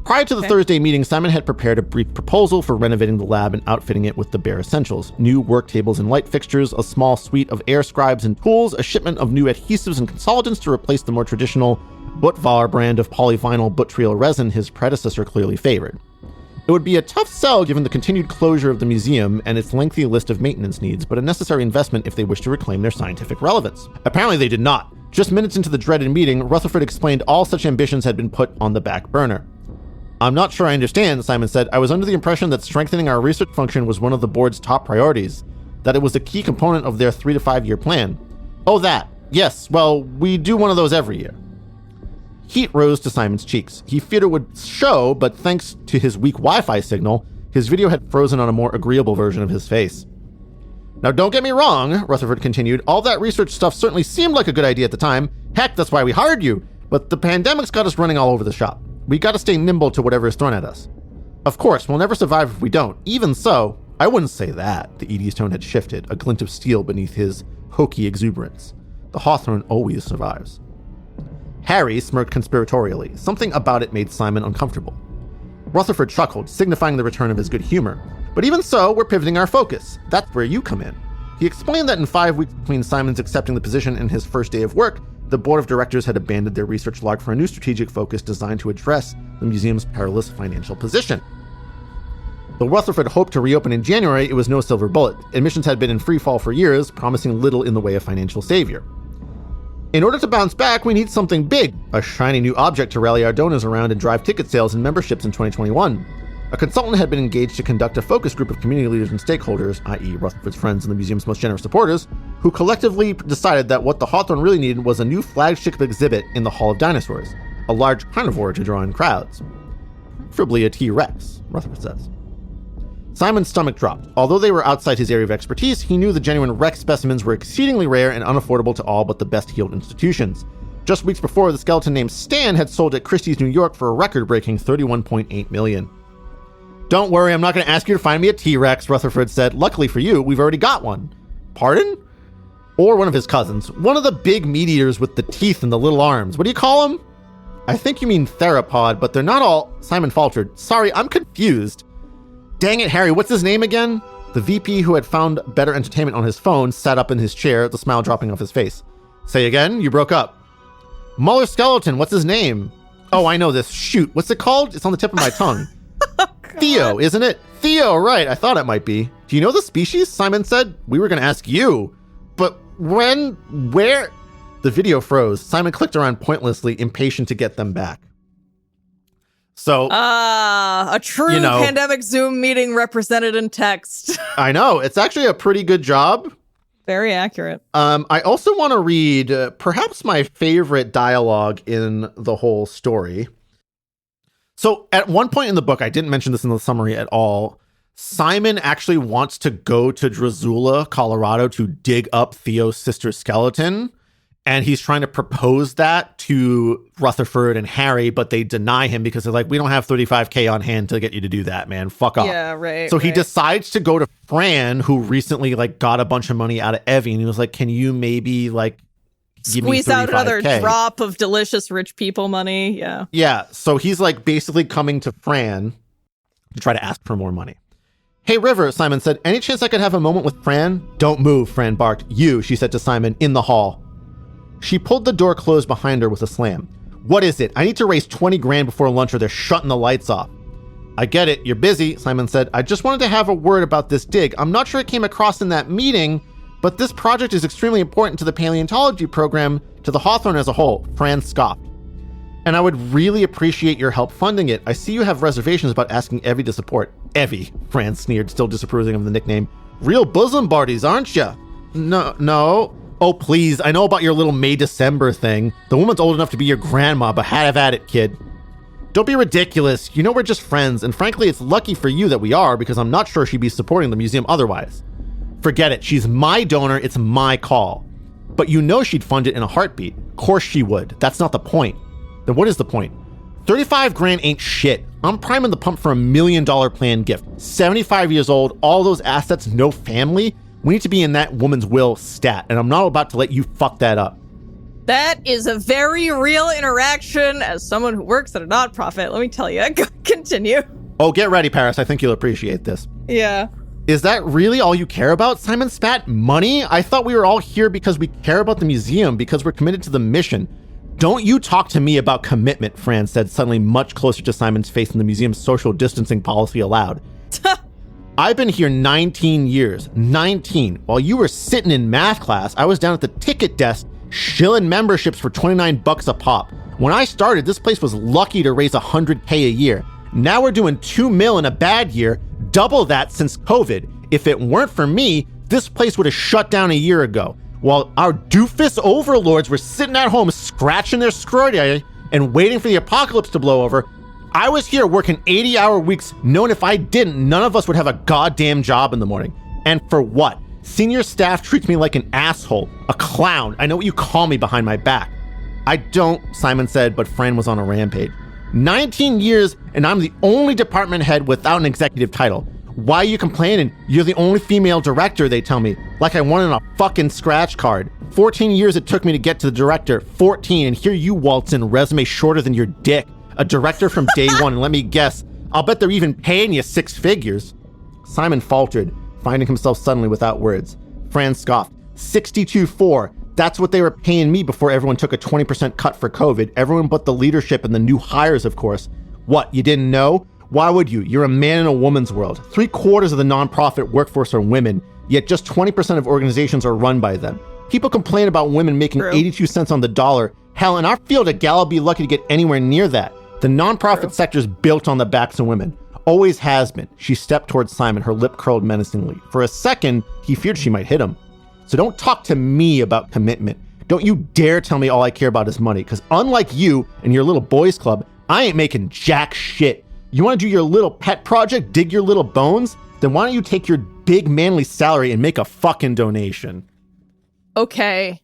Prior to the Thursday meeting, Simon had prepared a brief proposal for renovating the lab and outfitting it with the bare essentials. New work tables and light fixtures, a small suite of air scribes and tools, a shipment of new adhesives and consolidants to replace the more traditional Butvar brand of polyvinyl buttriol resin his predecessor clearly favored. It would be a tough sell given the continued closure of the museum and its lengthy list of maintenance needs, but a necessary investment if they wished to reclaim their scientific relevance. Apparently they did not. Just minutes into the dreaded meeting, Rutherford explained all such ambitions had been put on the back burner. I'm not sure I understand, Simon said. I was under the impression that strengthening our research function was one of the board's top priorities, that it was a key component of their 3 to 5 year plan. Oh, that. Yes, well, we do one of those every year. Heat rose to Simon's cheeks. He feared it would show, but thanks to his weak Wi-Fi signal, his video had frozen on a more agreeable version of his face. Now, don't get me wrong, Rutherford continued. All that research stuff certainly seemed like a good idea at the time. Heck, that's why we hired you. But the pandemic's got us running all over the shop. We gotta stay nimble to whatever is thrown at us. Of course, we'll never survive if we don't. Even so, I wouldn't say that. The ED's tone had shifted, a glint of steel beneath his hokey exuberance. The Hawthorne always survives. Harry smirked conspiratorially. Something about it made Simon uncomfortable. Rutherford chuckled, signifying the return of his good humor. But even so, we're pivoting our focus. That's where you come in. He explained that in 5 weeks between Simon's accepting the position and his first day of work, the board of directors had abandoned their research log for a new strategic focus designed to address the museum's perilous financial position. Though Rutherford hoped to reopen in January, it was no silver bullet. Admissions had been in free fall for years, promising little in the way of financial savior. In order to bounce back, we need something big, a shiny new object to rally our donors around and drive ticket sales and memberships in 2021. A consultant had been engaged to conduct a focus group of community leaders and stakeholders, i.e. Rutherford's friends and the museum's most generous supporters, who collectively decided that what the Hawthorne really needed was a new flagship exhibit in the Hall of Dinosaurs, a large carnivore to draw in crowds. Preferably a T-Rex, Rutherford says. Simon's stomach dropped. Although they were outside his area of expertise, he knew the genuine Rex specimens were exceedingly rare and unaffordable to all but the best-heeled institutions. Just weeks before, the skeleton named Stan had sold at Christie's, New York for a record-breaking $31.8 million. Don't worry, I'm not going to ask you to find me a T-Rex, Rutherford said. Luckily for you, we've already got one. Pardon? Or one of his cousins. One of the big meat eaters with the teeth and the little arms. What do you call them? I think you mean theropod, but they're not all... Simon faltered. Sorry, I'm confused. Dang it, Harry, what's his name again? The VP, who had found better entertainment on his phone, sat up in his chair, the smile dropping off his face. Say again? You broke up. Muller skeleton, what's his name? Oh, I know this. Shoot, what's it called? It's on the tip of my tongue. Theo, isn't it? Theo, right. I thought it might be. Do you know the species? Simon said. We were going to ask you. But when? Where? The video froze. Simon clicked around pointlessly, impatient to get them back. So, a true pandemic Zoom meeting represented in text. I know. It's actually a pretty good job. Very accurate. I also want to read perhaps my favorite dialogue in the whole story. So at one point in the book, I didn't mention this in the summary at all, Simon actually wants to go to Drusilla, Colorado to dig up Theo's sister's skeleton. And he's trying to propose that to Rutherford and Harry, but they deny him because they're like, we don't have $35K on hand to get you to do that, man. Fuck off. Yeah, right. So he decides to go to Fran, who recently like got a bunch of money out of Evie. And he was like, can you maybe like give me squeeze out another 35K? drop of delicious rich people money? Yeah. Yeah. So he's like basically coming to Fran to try to ask for more money. Hey, River, Simon said, any chance I could have a moment with Fran? Don't move, Fran barked. You, she said to Simon, in the hall. She pulled the door closed behind her with a slam. What is it? I need to raise 20 grand before lunch or they're shutting the lights off. I get it. You're busy, Simon said. I just wanted to have a word about this dig. I'm not sure it came across in that meeting, but this project is extremely important to the paleontology program, to the Hawthorne as a whole. Fran scoffed. And I would really appreciate your help funding it. I see you have reservations about asking Evie to support. Evie, Fran sneered, still disapproving of the nickname. Real bosom buddies, aren't you? No. Oh, please, I know about your little May-December thing. The woman's old enough to be your grandma, but have at it, kid. Don't be ridiculous. You know we're just friends, and frankly, it's lucky for you that we are, because I'm not sure she'd be supporting the museum otherwise. Forget it. She's my donor. It's my call. But you know she'd fund it in a heartbeat. Of course she would. That's not the point. Then what is the point? 35 grand ain't shit. I'm priming the pump for $1 million planned gift. 75 years old, all those assets, no family. We need to be in that woman's will stat, and I'm not about to let you fuck that up. That is a very real interaction as someone who works at a nonprofit. Let me tell you. Continue. Oh, get ready, Paris. I think you'll appreciate this. Yeah. Is that really all you care about, Simon spat? Money? I thought we were all here because we care about the museum, because we're committed to the mission. Don't you talk to me about commitment, Fran said, suddenly much closer to Simon's face than the museum's social distancing policy allowed. I've been here 19 years. 19. While you were sitting in math class, I was down at the ticket desk shilling memberships for $29 a pop. When I started, this place was lucky to raise $100K a year. Now we're doing $2 million in a bad year, double that since COVID. If it weren't for me, this place would have shut down a year ago. While our doofus overlords were sitting at home scratching their scrotum and waiting for the apocalypse to blow over, I was here working 80-hour weeks, knowing if I didn't, none of us would have a goddamn job in the morning. And for what? Senior staff treats me like an asshole, a clown. I know what you call me behind my back. I don't, Simon said, but Fran was on a rampage. 19 years, and I'm the only department head without an executive title. Why are you complaining? You're the only female director, they tell me. Like I won on a fucking scratch card. 14 years it took me to get to the director. 14, and here you waltz in, resume shorter than your dick. A director from day one, and let me guess, I'll bet they're even paying you 6 figures. Simon faltered, finding himself suddenly without words. Fran scoffed. 62.4. That's what they were paying me before everyone took a 20% cut for COVID. Everyone but the leadership and the new hires, of course. What, you didn't know? Why would you? You're a man in a woman's world. 3/4 of the nonprofit workforce are women, yet just 20% of organizations are run by them. People complain about women making 82 cents on the dollar. Hell, in our field, a gal will be lucky to get anywhere near that. The nonprofit sector is built on the backs of women. Always has been. She stepped towards Simon, her lip curled menacingly. For a second, he feared she might hit him. So don't talk to me about commitment. Don't you dare tell me all I care about is money, because unlike you and your little boys club, I ain't making jack shit. You want to do your little pet project, dig your little bones? Then why don't you take your big manly salary and make a fucking donation? Okay.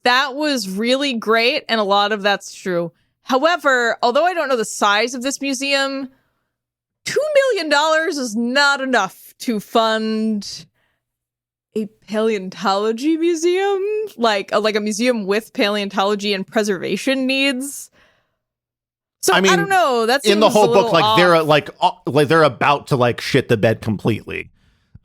That was really great, and a lot of that's true. However, although I don't know the size of this museum, $2 million is not enough to fund a paleontology museum, like a museum with paleontology and preservation needs. So I don't know. That's in the whole book, they're about to shit the bed completely.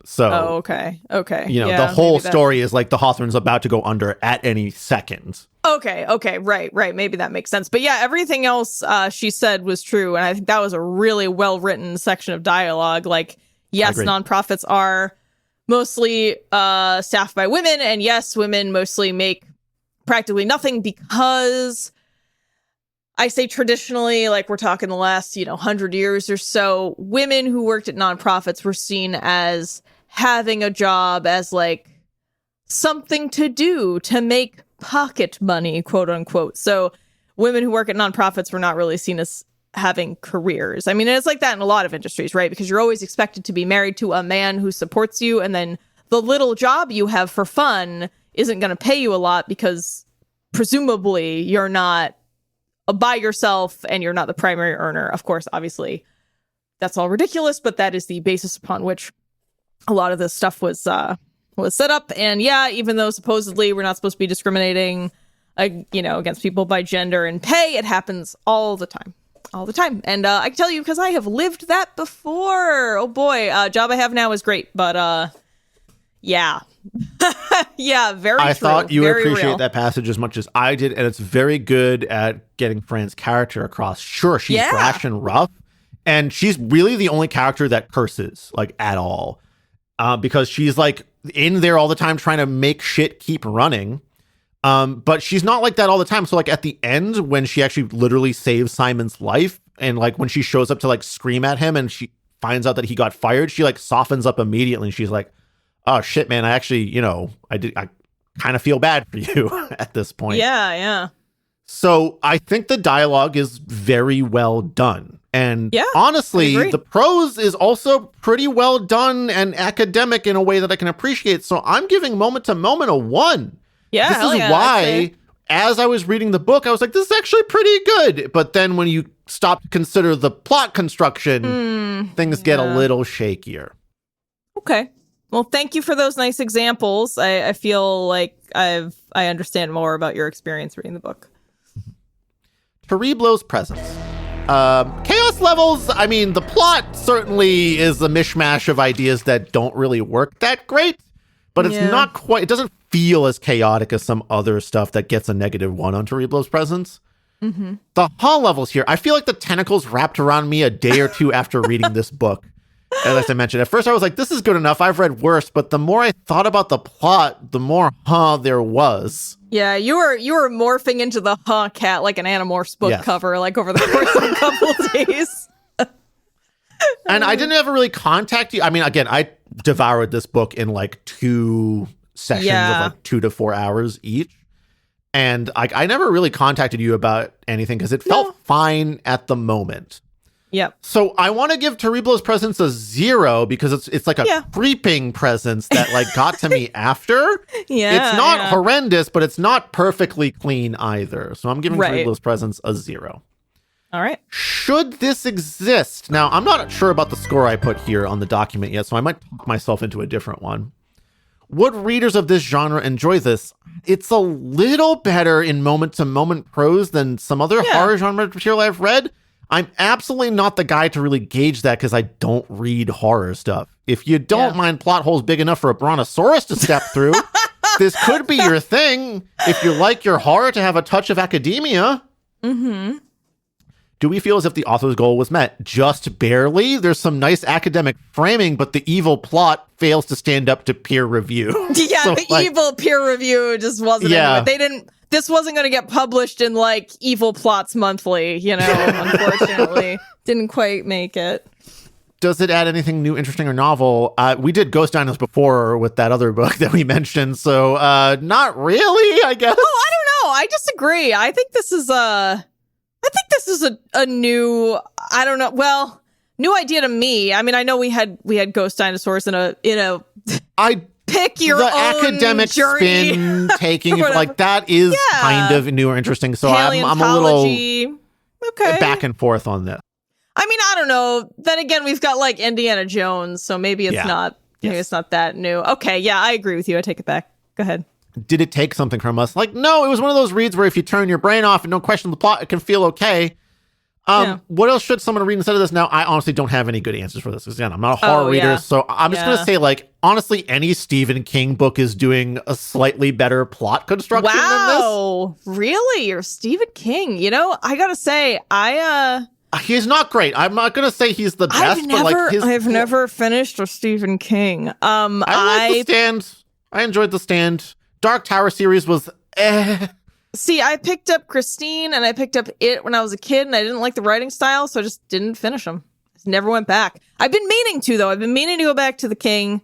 So, okay. The whole story is the Hawthorne's about to go under at any second. Okay, right. Maybe that makes sense. But yeah, everything else she said was true. And I think that was a really well-written section of dialogue. Yes, nonprofits are mostly staffed by women. And yes, women mostly make practically nothing because I say traditionally, we're talking the last, 100 years or so, women who worked at nonprofits were seen as having a job as something to do to make pocket money, quote unquote. So women who work at nonprofits were not really seen as having careers. I mean, it's like that in a lot of industries, right? Because you're always expected to be married to a man who supports you, and then the little job you have for fun isn't going to pay you a lot because presumably you're not by yourself and you're not the primary earner. Of course, obviously, that's all ridiculous, but that is the basis upon which a lot of this stuff was set up. And yeah, even though supposedly we're not supposed to be discriminating, against people by gender and pay, it happens all the time. All the time. And I can tell you because I have lived that before. Oh boy, job I have now is great, but yeah. Yeah, very I true. thought you would appreciate real. that passage as much as I did, and it's very good at getting Fran's character across. Sure, she's brash and rough, and she's really the only character that curses, like, at all. Because she's, like, in there all the time trying to make shit keep running. But she's not like that all the time. So, like, at the end, when she actually literally saves Simon's life, and, like, when she shows up to, like, scream at him and she finds out that he got fired, she, like, softens up immediately, and she's like, oh shit, man, I actually, I kind of feel bad for you at this point. Yeah. So I think the dialogue is very well done. And honestly, the prose is also pretty well done and academic in a way that I can appreciate. So I'm giving Moment to Moment a 1. Yeah, this is why, as I was reading the book, I was like, this is actually pretty good. But then when you stop to consider the plot construction, things get a little shakier. Okay. Well, thank you for those nice examples. I feel like I understand more about your experience reading the book. Terriblo's presence. Chaos levels, I mean, the plot certainly is a mishmash of ideas that don't really work that great, but it's not quite, it doesn't feel as chaotic as some other stuff that gets a -1 on Terriblo's presence. Mm-hmm. The hull levels here, I feel like the tentacles wrapped around me a day or two after reading this book. As I mentioned, at first I was like, this is good enough. I've read worse. But the more I thought about the plot, the more there was. Yeah, you were morphing into the cat like an Animorphs book cover, like over the course of a couple of days. And I didn't ever really contact you. I mean, again, I devoured this book in like 2 sessions of like 2 to 4 hours each. And I never really contacted you about anything because it felt fine at the moment. Yep. So I want to give Terriblo's presence a 0 because it's like a creeping presence that like got to me after. It's not horrendous, but it's not perfectly clean either. So I'm giving Terriblo's presence a 0. All right. Should this exist? Now, I'm not sure about the score I put here on the document yet, so I might talk myself into a different one. Would readers of this genre enjoy this? It's a little better in moment-to-moment prose than some other horror genre material I've read. I'm absolutely not the guy to really gauge that because I don't read horror stuff. If you don't mind plot holes big enough for a brontosaurus to step through, this could be your thing. If you like your horror to have a touch of academia. Mm-hmm. Do we feel as if the author's goal was met? Just barely. There's some nice academic framing, but the evil plot fails to stand up to peer review. Yeah, so, the evil peer review just wasn't into it. This wasn't going to get published in like Evil Plots Monthly, unfortunately. Didn't quite make it. Does it add anything new, interesting, or novel? We did Ghost Dinos before with that other book that we mentioned, so not really, I guess. Oh, I don't know. I disagree. I think this is a new, I don't know, well, new idea to me. I mean, I know we had Ghost Dinosaurs in a I pick your the own academic journey. spin taking it like that is kind of new or interesting. So I'm a little back and forth on this. I mean, I don't know. Then again, we've got like Indiana Jones, so maybe it's not. Maybe it's not that new. Okay, yeah, I agree with you. I take it back. Go ahead. Did it take something from us? Like, no, it was one of those reads where if you turn your brain off and don't question the plot, it can feel okay. What else should someone read instead of this? Now, I honestly don't have any good answers for this because again, I'm not a horror reader, so I'm just gonna say, like, honestly, any Stephen King book is doing a slightly better plot construction than this. Wow, really? You're Stephen King? I gotta say, he's not great. I'm not gonna say he's the best, but like I've never finished a Stephen King. I like The Stand. I enjoyed The Stand. Dark Tower series was See, I picked up Christine and I picked up It when I was a kid and I didn't like the writing style, so I just didn't finish them. Just never went back. I've been meaning to, though. I've been meaning to go back to The King,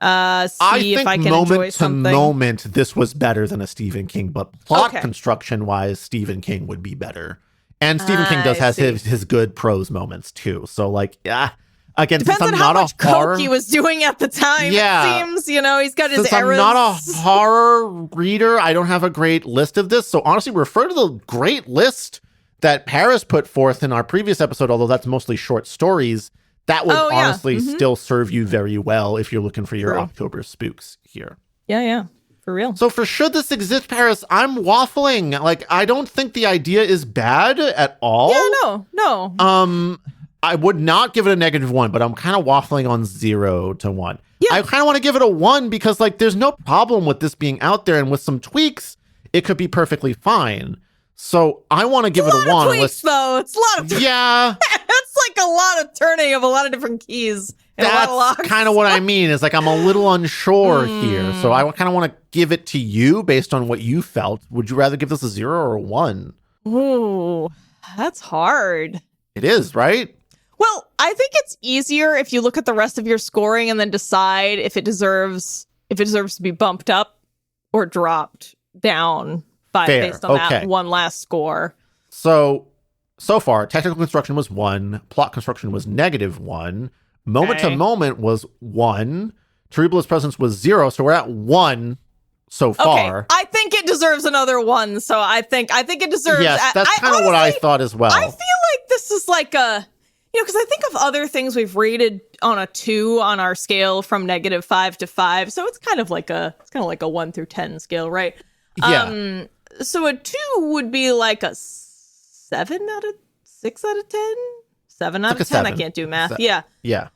see if I can enjoy something. I think moment to moment, this was better than a Stephen King, but plot construction-wise, Stephen King would be better And Stephen King does I has see. his good prose moments too. So like, yeah, again, Depends since on I'm how not much a horror, coke he was doing at the time. Yeah. It seems, you know, he's got his since errors. I'm not a horror reader, I don't have a great list of this. So honestly, refer to the great list that Paris put forth in our previous episode, although that's mostly short stories. That would honestly still serve you very well if you're looking for your October spooks here. Yeah. For real. So for should this exist, Paris, I'm waffling. Like, I don't think the idea is bad at all. Yeah, no. I would not give it a -1, but I'm kind of waffling on 0 to 1. Yeah. I kind of want to give it a 1 because, like, there's no problem with this being out there, and with some tweaks, it could be perfectly fine. So I want to give it a 1. Tweaks, though. It's a lot of tweaks. Yeah. It's like a lot of turning of a lot of different keys. That's kind of what I mean. Is like I'm a little unsure here. So I kind of want to give it to you based on what you felt. Would you rather give this a 0 or a 1? Ooh, that's hard. It is, right? Well, I think it's easier if you look at the rest of your scoring and then decide if it deserves to be bumped up or dropped down based on that one last score. So far, technical construction was 1, plot construction was -1, moment to moment was 1, Cerebro's presence was 0, so we're at 1 so far. Okay, I think it deserves another 1, so I think it deserves. Yes, that's kind of what I thought as well. I feel like this is like a, because I think of other things we've rated on a 2 on our scale from -5 to 5, so it's kind of like a 1 through 10 scale, right? Yeah. So a 2 would be like a 7 out of 6 out of 10, 7 out of 10. 7. I can't do math. Yeah. Yeah.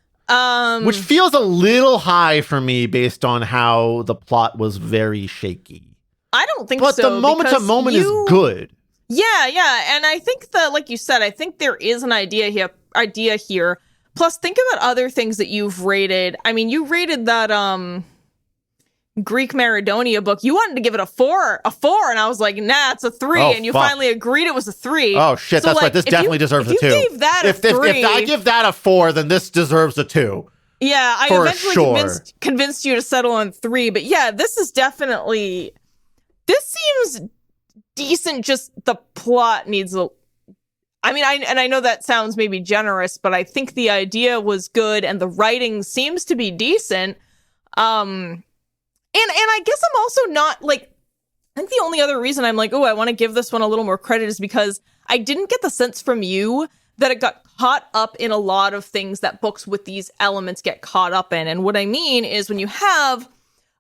Which feels a little high for me based on how the plot was very shaky. I don't think but so. But the moment to moment is good. Yeah. And I think that, like you said, I think there is an idea here. Plus, think about other things that you've rated. I mean, you rated that Greek Maradonia book. You wanted to give it a 4, and I was like, nah, it's a 3, and you finally agreed it was a 3. Oh shit, so that's right. This definitely deserves a 2. If you gave that a 3, if I give that a 4, then this deserves a 2. Yeah, I eventually convinced you to settle on 3, but yeah, this seems decent. Just the plot needs I know that sounds maybe generous, but I think the idea was good and the writing seems to be decent. And I guess I'm also not like, I think the only other reason I'm like, oh, I want to give this one a little more credit is because I didn't get the sense from you that it got caught up in a lot of things that books with these elements get caught up in. And what I mean is when you have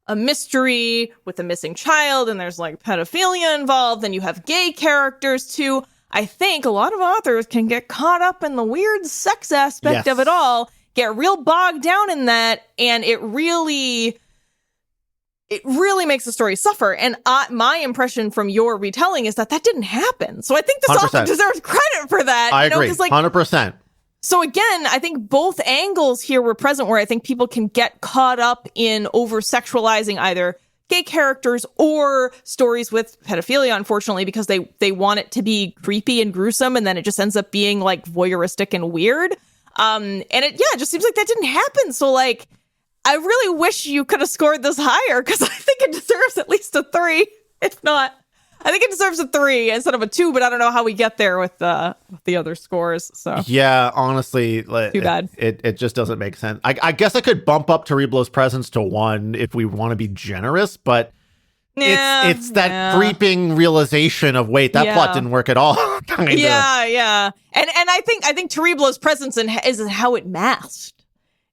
a mystery with a missing child and there's like pedophilia involved and you have gay characters too, I think a lot of authors can get caught up in the weird sex aspect of it all, get real bogged down in that, and it really makes the story suffer. And my impression from your retelling is that didn't happen. So I think this 100%. author deserves credit for that. I agree, 100%. So again, I think both angles here were present where I think people can get caught up in over-sexualizing either gay characters or stories with pedophilia, unfortunately, because they want it to be creepy and gruesome, and then it just ends up being like voyeuristic and weird. And it just seems like that didn't happen. So like, I really wish you could have scored this higher because I think it deserves at least a 3. If not, I think it deserves a 3 instead of a 2. But I don't know how we get there with the other scores. So yeah, honestly, too bad. It just doesn't make sense. I guess I could bump up Cerebro's presence to 1 if we want to be generous, but it's that creeping realization of wait, that plot didn't work at all. kind of. Yeah. And I think Cerebro's presence is how it masked.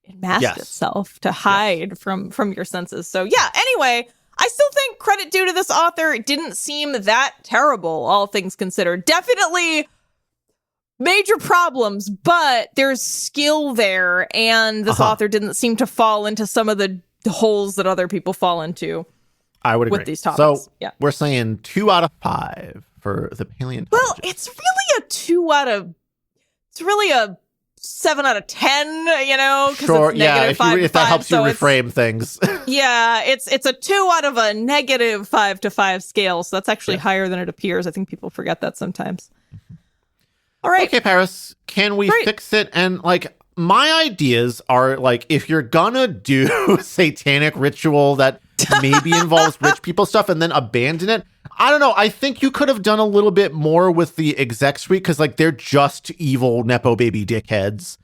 It masked itself to hide from your senses. So yeah, anyway, I still think credit due to this author. It didn't seem that terrible, all things considered. Definitely major problems, but there's skill there, and this author didn't seem to fall into some of the holes that other people fall into. I would agree. With these topics. So we're saying 2 out of 5 for the Paleontologist. Well, it's really a 7 out of 10, Sure, yeah, if that helps you reframe things. Yeah, it's a 2 out of a -5 to 5 scale, so that's actually higher than it appears. I think people forget that sometimes. All right. Okay, Paris, can we fix it? And like, my ideas are like, if you're gonna do satanic ritual that maybe involves rich people stuff and then abandon it, I don't know. I think you could have done a little bit more with the exec suite because, like, they're just evil Nepo baby dickheads.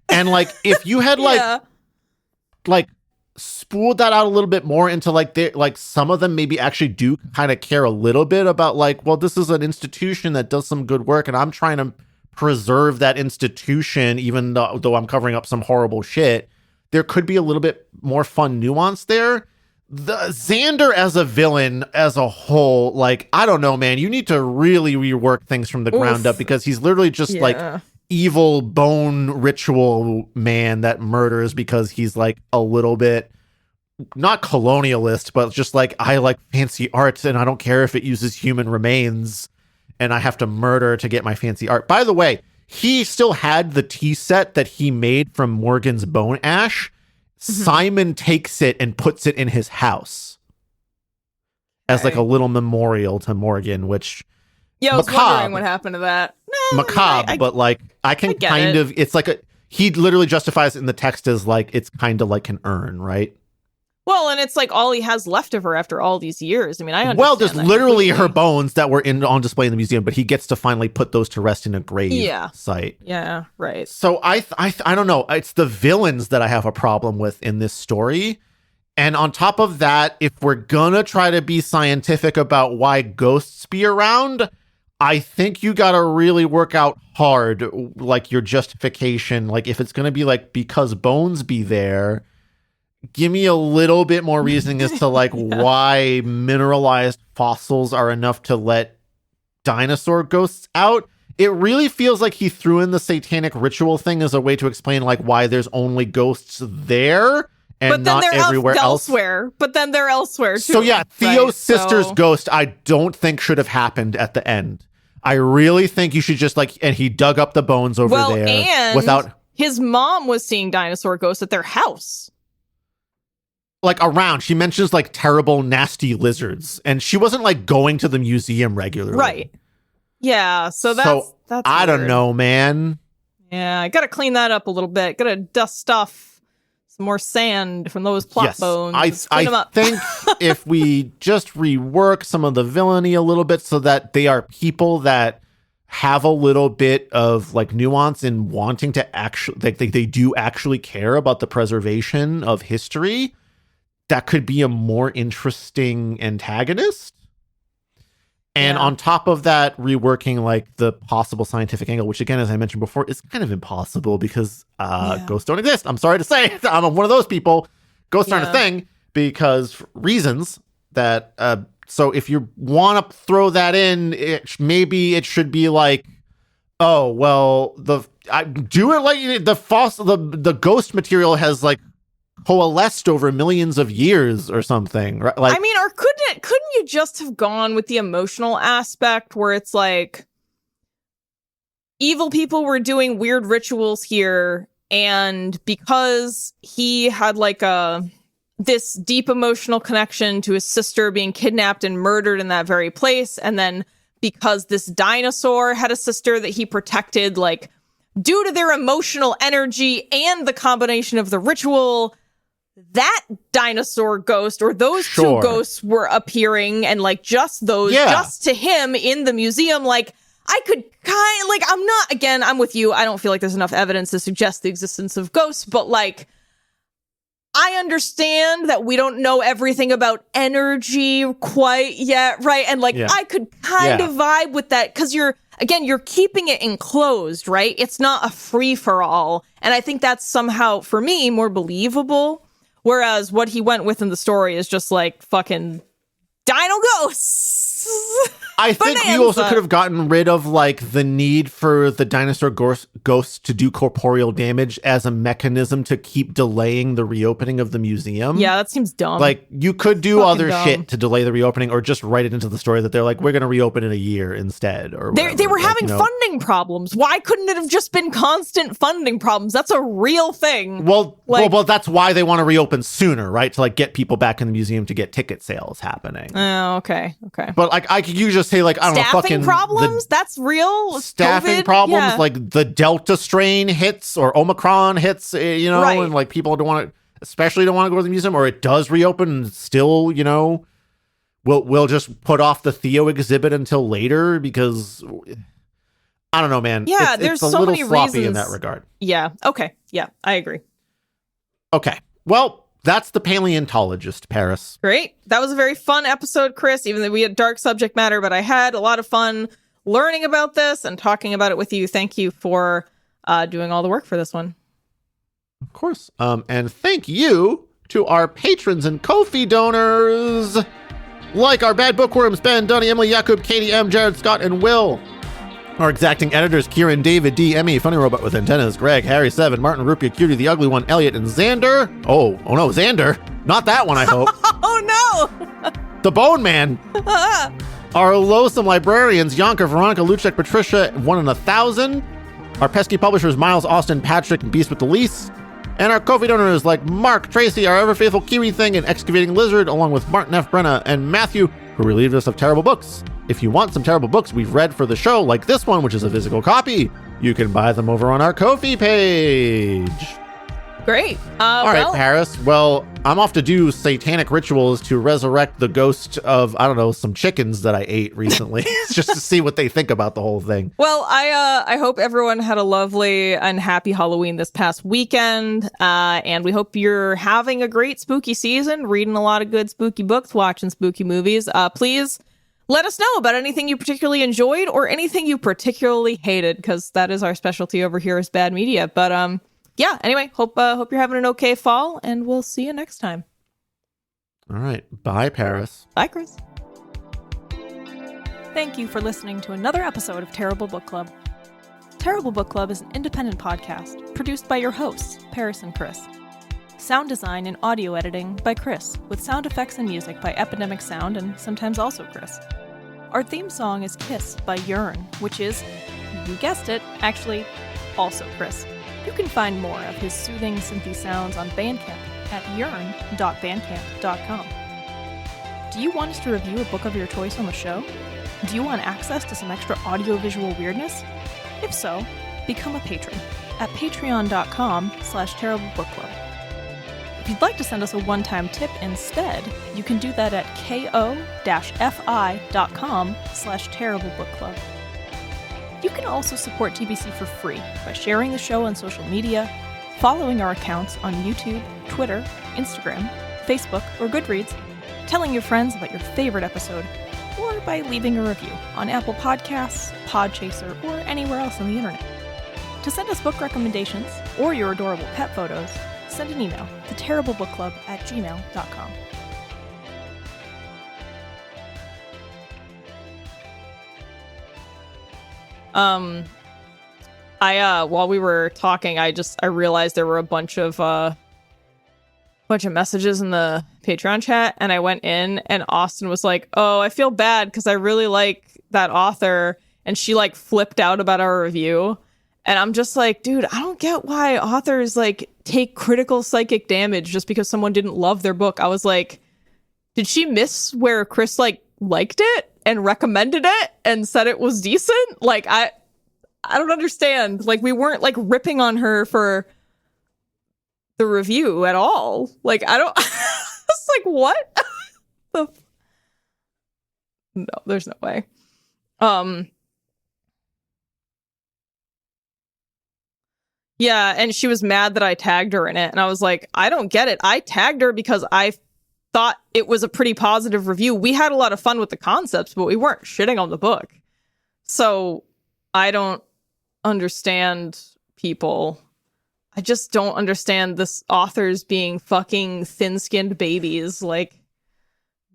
And, like, if you had, like, spooled that out a little bit more into, like, some of them maybe actually do kind of care a little bit about, like, well, this is an institution that does some good work, and I'm trying to preserve that institution, even though I'm covering up some horrible shit. There could be a little bit more fun nuance there. The Xander as a villain as a whole, like, I don't know, man. You need to really rework things from the ground up because he's literally just like evil bone ritual man that murders because he's like a little bit not colonialist, but just like, I like fancy art and I don't care if it uses human remains and I have to murder to get my fancy art. By the way, he still had the tea set that he made from Morgan's bone ash. Simon takes it and puts it in his house as like a little memorial to Morgan, which I was wondering what happened to that. Macabre, but like I can kind of, it's like he literally justifies it in the text as like, it's kind of like an urn, right? Well, and it's like all he has left of her after all these years. I mean, I understand. Well, there's literally her bones that were on display in the museum, but he gets to finally put those to rest in a grave site. Yeah, right. So I don't know. It's the villains that I have a problem with in this story. And on top of that, if we're gonna try to be scientific about why ghosts be around, I think you gotta really work out hard, like your justification. Like if it's gonna be like because bones be there, give me a little bit more reasoning as to like why mineralized fossils are enough to let dinosaur ghosts out. It really feels like he threw in the satanic ritual thing as a way to explain like why there's only ghosts there and not everywhere else. But then they're elsewhere too. So yeah, Theo's sister's ghost I don't think should have happened at the end. I really think you should just like, and he dug up the bones over there and without. His mom was seeing dinosaur ghosts at their house. Like around, she mentions like terrible, nasty lizards, and she wasn't like going to the museum regularly. Right. Yeah. So that's I don't know, man. Yeah, I gotta clean that up a little bit. Gotta dust off some more sand from those plot bones. I think if we just rework some of the villainy a little bit so that they are people that have a little bit of like nuance in wanting to actually, like they do actually care about the preservation of history, that could be a more interesting antagonist. And on top of that, reworking like the possible scientific angle, which again, as I mentioned before, is kind of impossible because ghosts don't exist. I'm sorry to say, I'm one of those people. Ghosts aren't a thing because reasons that, so if you want to throw that in, maybe it should be like, oh, well, do it like the fossil, the ghost material has like coalesced over millions of years or something, right? Like, I mean, or couldn't you just have gone with the emotional aspect where it's like evil people were doing weird rituals here, and because he had like this deep emotional connection to his sister being kidnapped and murdered in that very place, and then because this dinosaur had a sister that he protected, like due to their emotional energy and the combination of the ritual, that dinosaur ghost or those two ghosts were appearing, and like just those, just to him in the museum. Like I could I'm with you. I don't feel like there's enough evidence to suggest the existence of ghosts, but like I understand that we don't know everything about energy quite yet, right? And like I could kind of vibe with that because you're keeping it enclosed, right? It's not a free for all, and I think that's somehow for me more believable. Whereas what he went with in the story is just like fucking dino ghosts. I think you also could have gotten rid of like the need for the dinosaur ghosts to do corporeal damage as a mechanism to keep delaying the reopening of the museum. Yeah, that seems dumb. Like you could do other shit to delay the reopening, or just write it into the story that they're like, we're going to reopen in a year instead. Or they were having funding problems. Why couldn't it have just been constant funding problems? That's a real thing. Well, that's why they want to reopen sooner, right? To like get people back in the museum to get ticket sales happening. Oh, okay. But like you just say like, I don't know, fucking problems. That's real. Staffing COVID? problems, like the Delta strain hits or Omicron hits, and like people especially don't want to go to the museum, or it does reopen and still, we'll just put off the Theo exhibit until later because I don't know, man. Yeah, it's there's a so little many sloppy reasons in that regard. Yeah. Okay. Yeah, I agree. Okay. Well, that's the Paleontologist, Paris. Great. That was a very fun episode, Chris, even though we had dark subject matter, but I had a lot of fun learning about this and talking about it with you. Thank you for doing all the work for this one. Of course. And thank you to our patrons and Ko-fi donors, like our bad bookworms, Ben, Donnie, Emily, Jakub, Katie, M, Jared, Scott, and Will. Our exacting editors, Kieran, David, D, Emmy, Funny Robot with Antennas, Greg, Harry, Seven, Martin, Rupia, Cutie, The Ugly One, Elliot, and Xander. Oh no, Xander. Not that one, I hope. Oh no! The Bone Man. Our loathsome librarians, Yonka, Veronica, Luchek, Patricia, 1 in 1,000. Our pesky publishers, Miles, Austin, Patrick, and Beast with the Lease. And our Ko-fi donors like Mark, Tracy, our ever-faithful Kiwi Thing, and Excavating Lizard, along with Martin F. Brenna and Matthew, who relieved us of terrible books. If you want some terrible books we've read for the show, like this one, which is a physical copy, you can buy them over on our Ko-fi page. Great. All right, Paris. Well, I'm off to do satanic rituals to resurrect the ghost of, I don't know, some chickens that I ate recently, just to see what they think about the whole thing. Well, I hope everyone had a lovely and happy Halloween this past weekend, and we hope you're having a great spooky season, reading a lot of good spooky books, watching spooky movies. Please let us know about anything you particularly enjoyed or anything you particularly hated, because that is our specialty over here as Bad Media. But yeah, anyway, hope you're having an okay fall, and we'll see you next time. All right. Bye, Paris. Bye, Chris. Thank you for listening to another episode of Terrible Book Club. Terrible Book Club is an independent podcast produced by your hosts, Paris and Chris. Sound design and audio editing by Chris, with sound effects and music by Epidemic Sound and sometimes also Chris. Our theme song is Kiss by Yearn, which is, you guessed it, actually also Chris. You can find more of his soothing synthy sounds on Bandcamp at yearn.bandcamp.com. Do you want us to review a book of your choice on the show? Do you want access to some extra audiovisual weirdness? If so, become a patron at patreon.com/terriblebookclub. If you'd like to send us a one-time tip instead, you can do that at ko-fi.com/terriblebookclub. You can also support TBC for free by sharing the show on social media, following our accounts on YouTube, Twitter, Instagram, Facebook, or Goodreads, telling your friends about your favorite episode, or by leaving a review on Apple Podcasts, Podchaser, or anywhere else on the internet. To send us book recommendations or your adorable pet photos, send an email to terriblebookclub@gmail.com. While we were talking, I realized there were a bunch of messages in the Patreon chat, and I went in, and Austin was like, "Oh, I feel bad because I really like that author," and she like flipped out about our review, and I'm just like, dude, I don't get why authors like take critical psychic damage just because someone didn't love their book. I was like, did she miss where Chris like liked it and recommended it and said it was decent? Like, I don't understand. Like, we weren't like ripping on her for the review at all. Like, I don't. It's like, what? No, there's no way. Yeah, and she was mad that I tagged her in it, and I was like, I don't get it. I tagged her because I thought it was a pretty positive review. We had a lot of fun with the concepts, but we weren't shitting on the book. So I don't understand people. I just don't understand this authors being fucking thin-skinned babies. Like,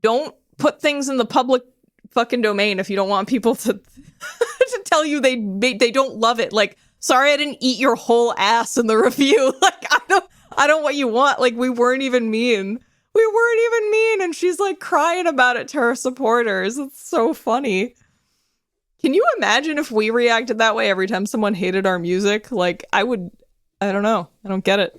don't put things in the public fucking domain if you don't want people to to tell you they don't love it. Like, sorry I didn't eat your whole ass in the review. Like, I don't what you want. Like, we weren't even mean. And she's like crying about it to her supporters. It's so funny. Can you imagine if we reacted that way every time someone hated our music? Like, I don't know. I don't get it.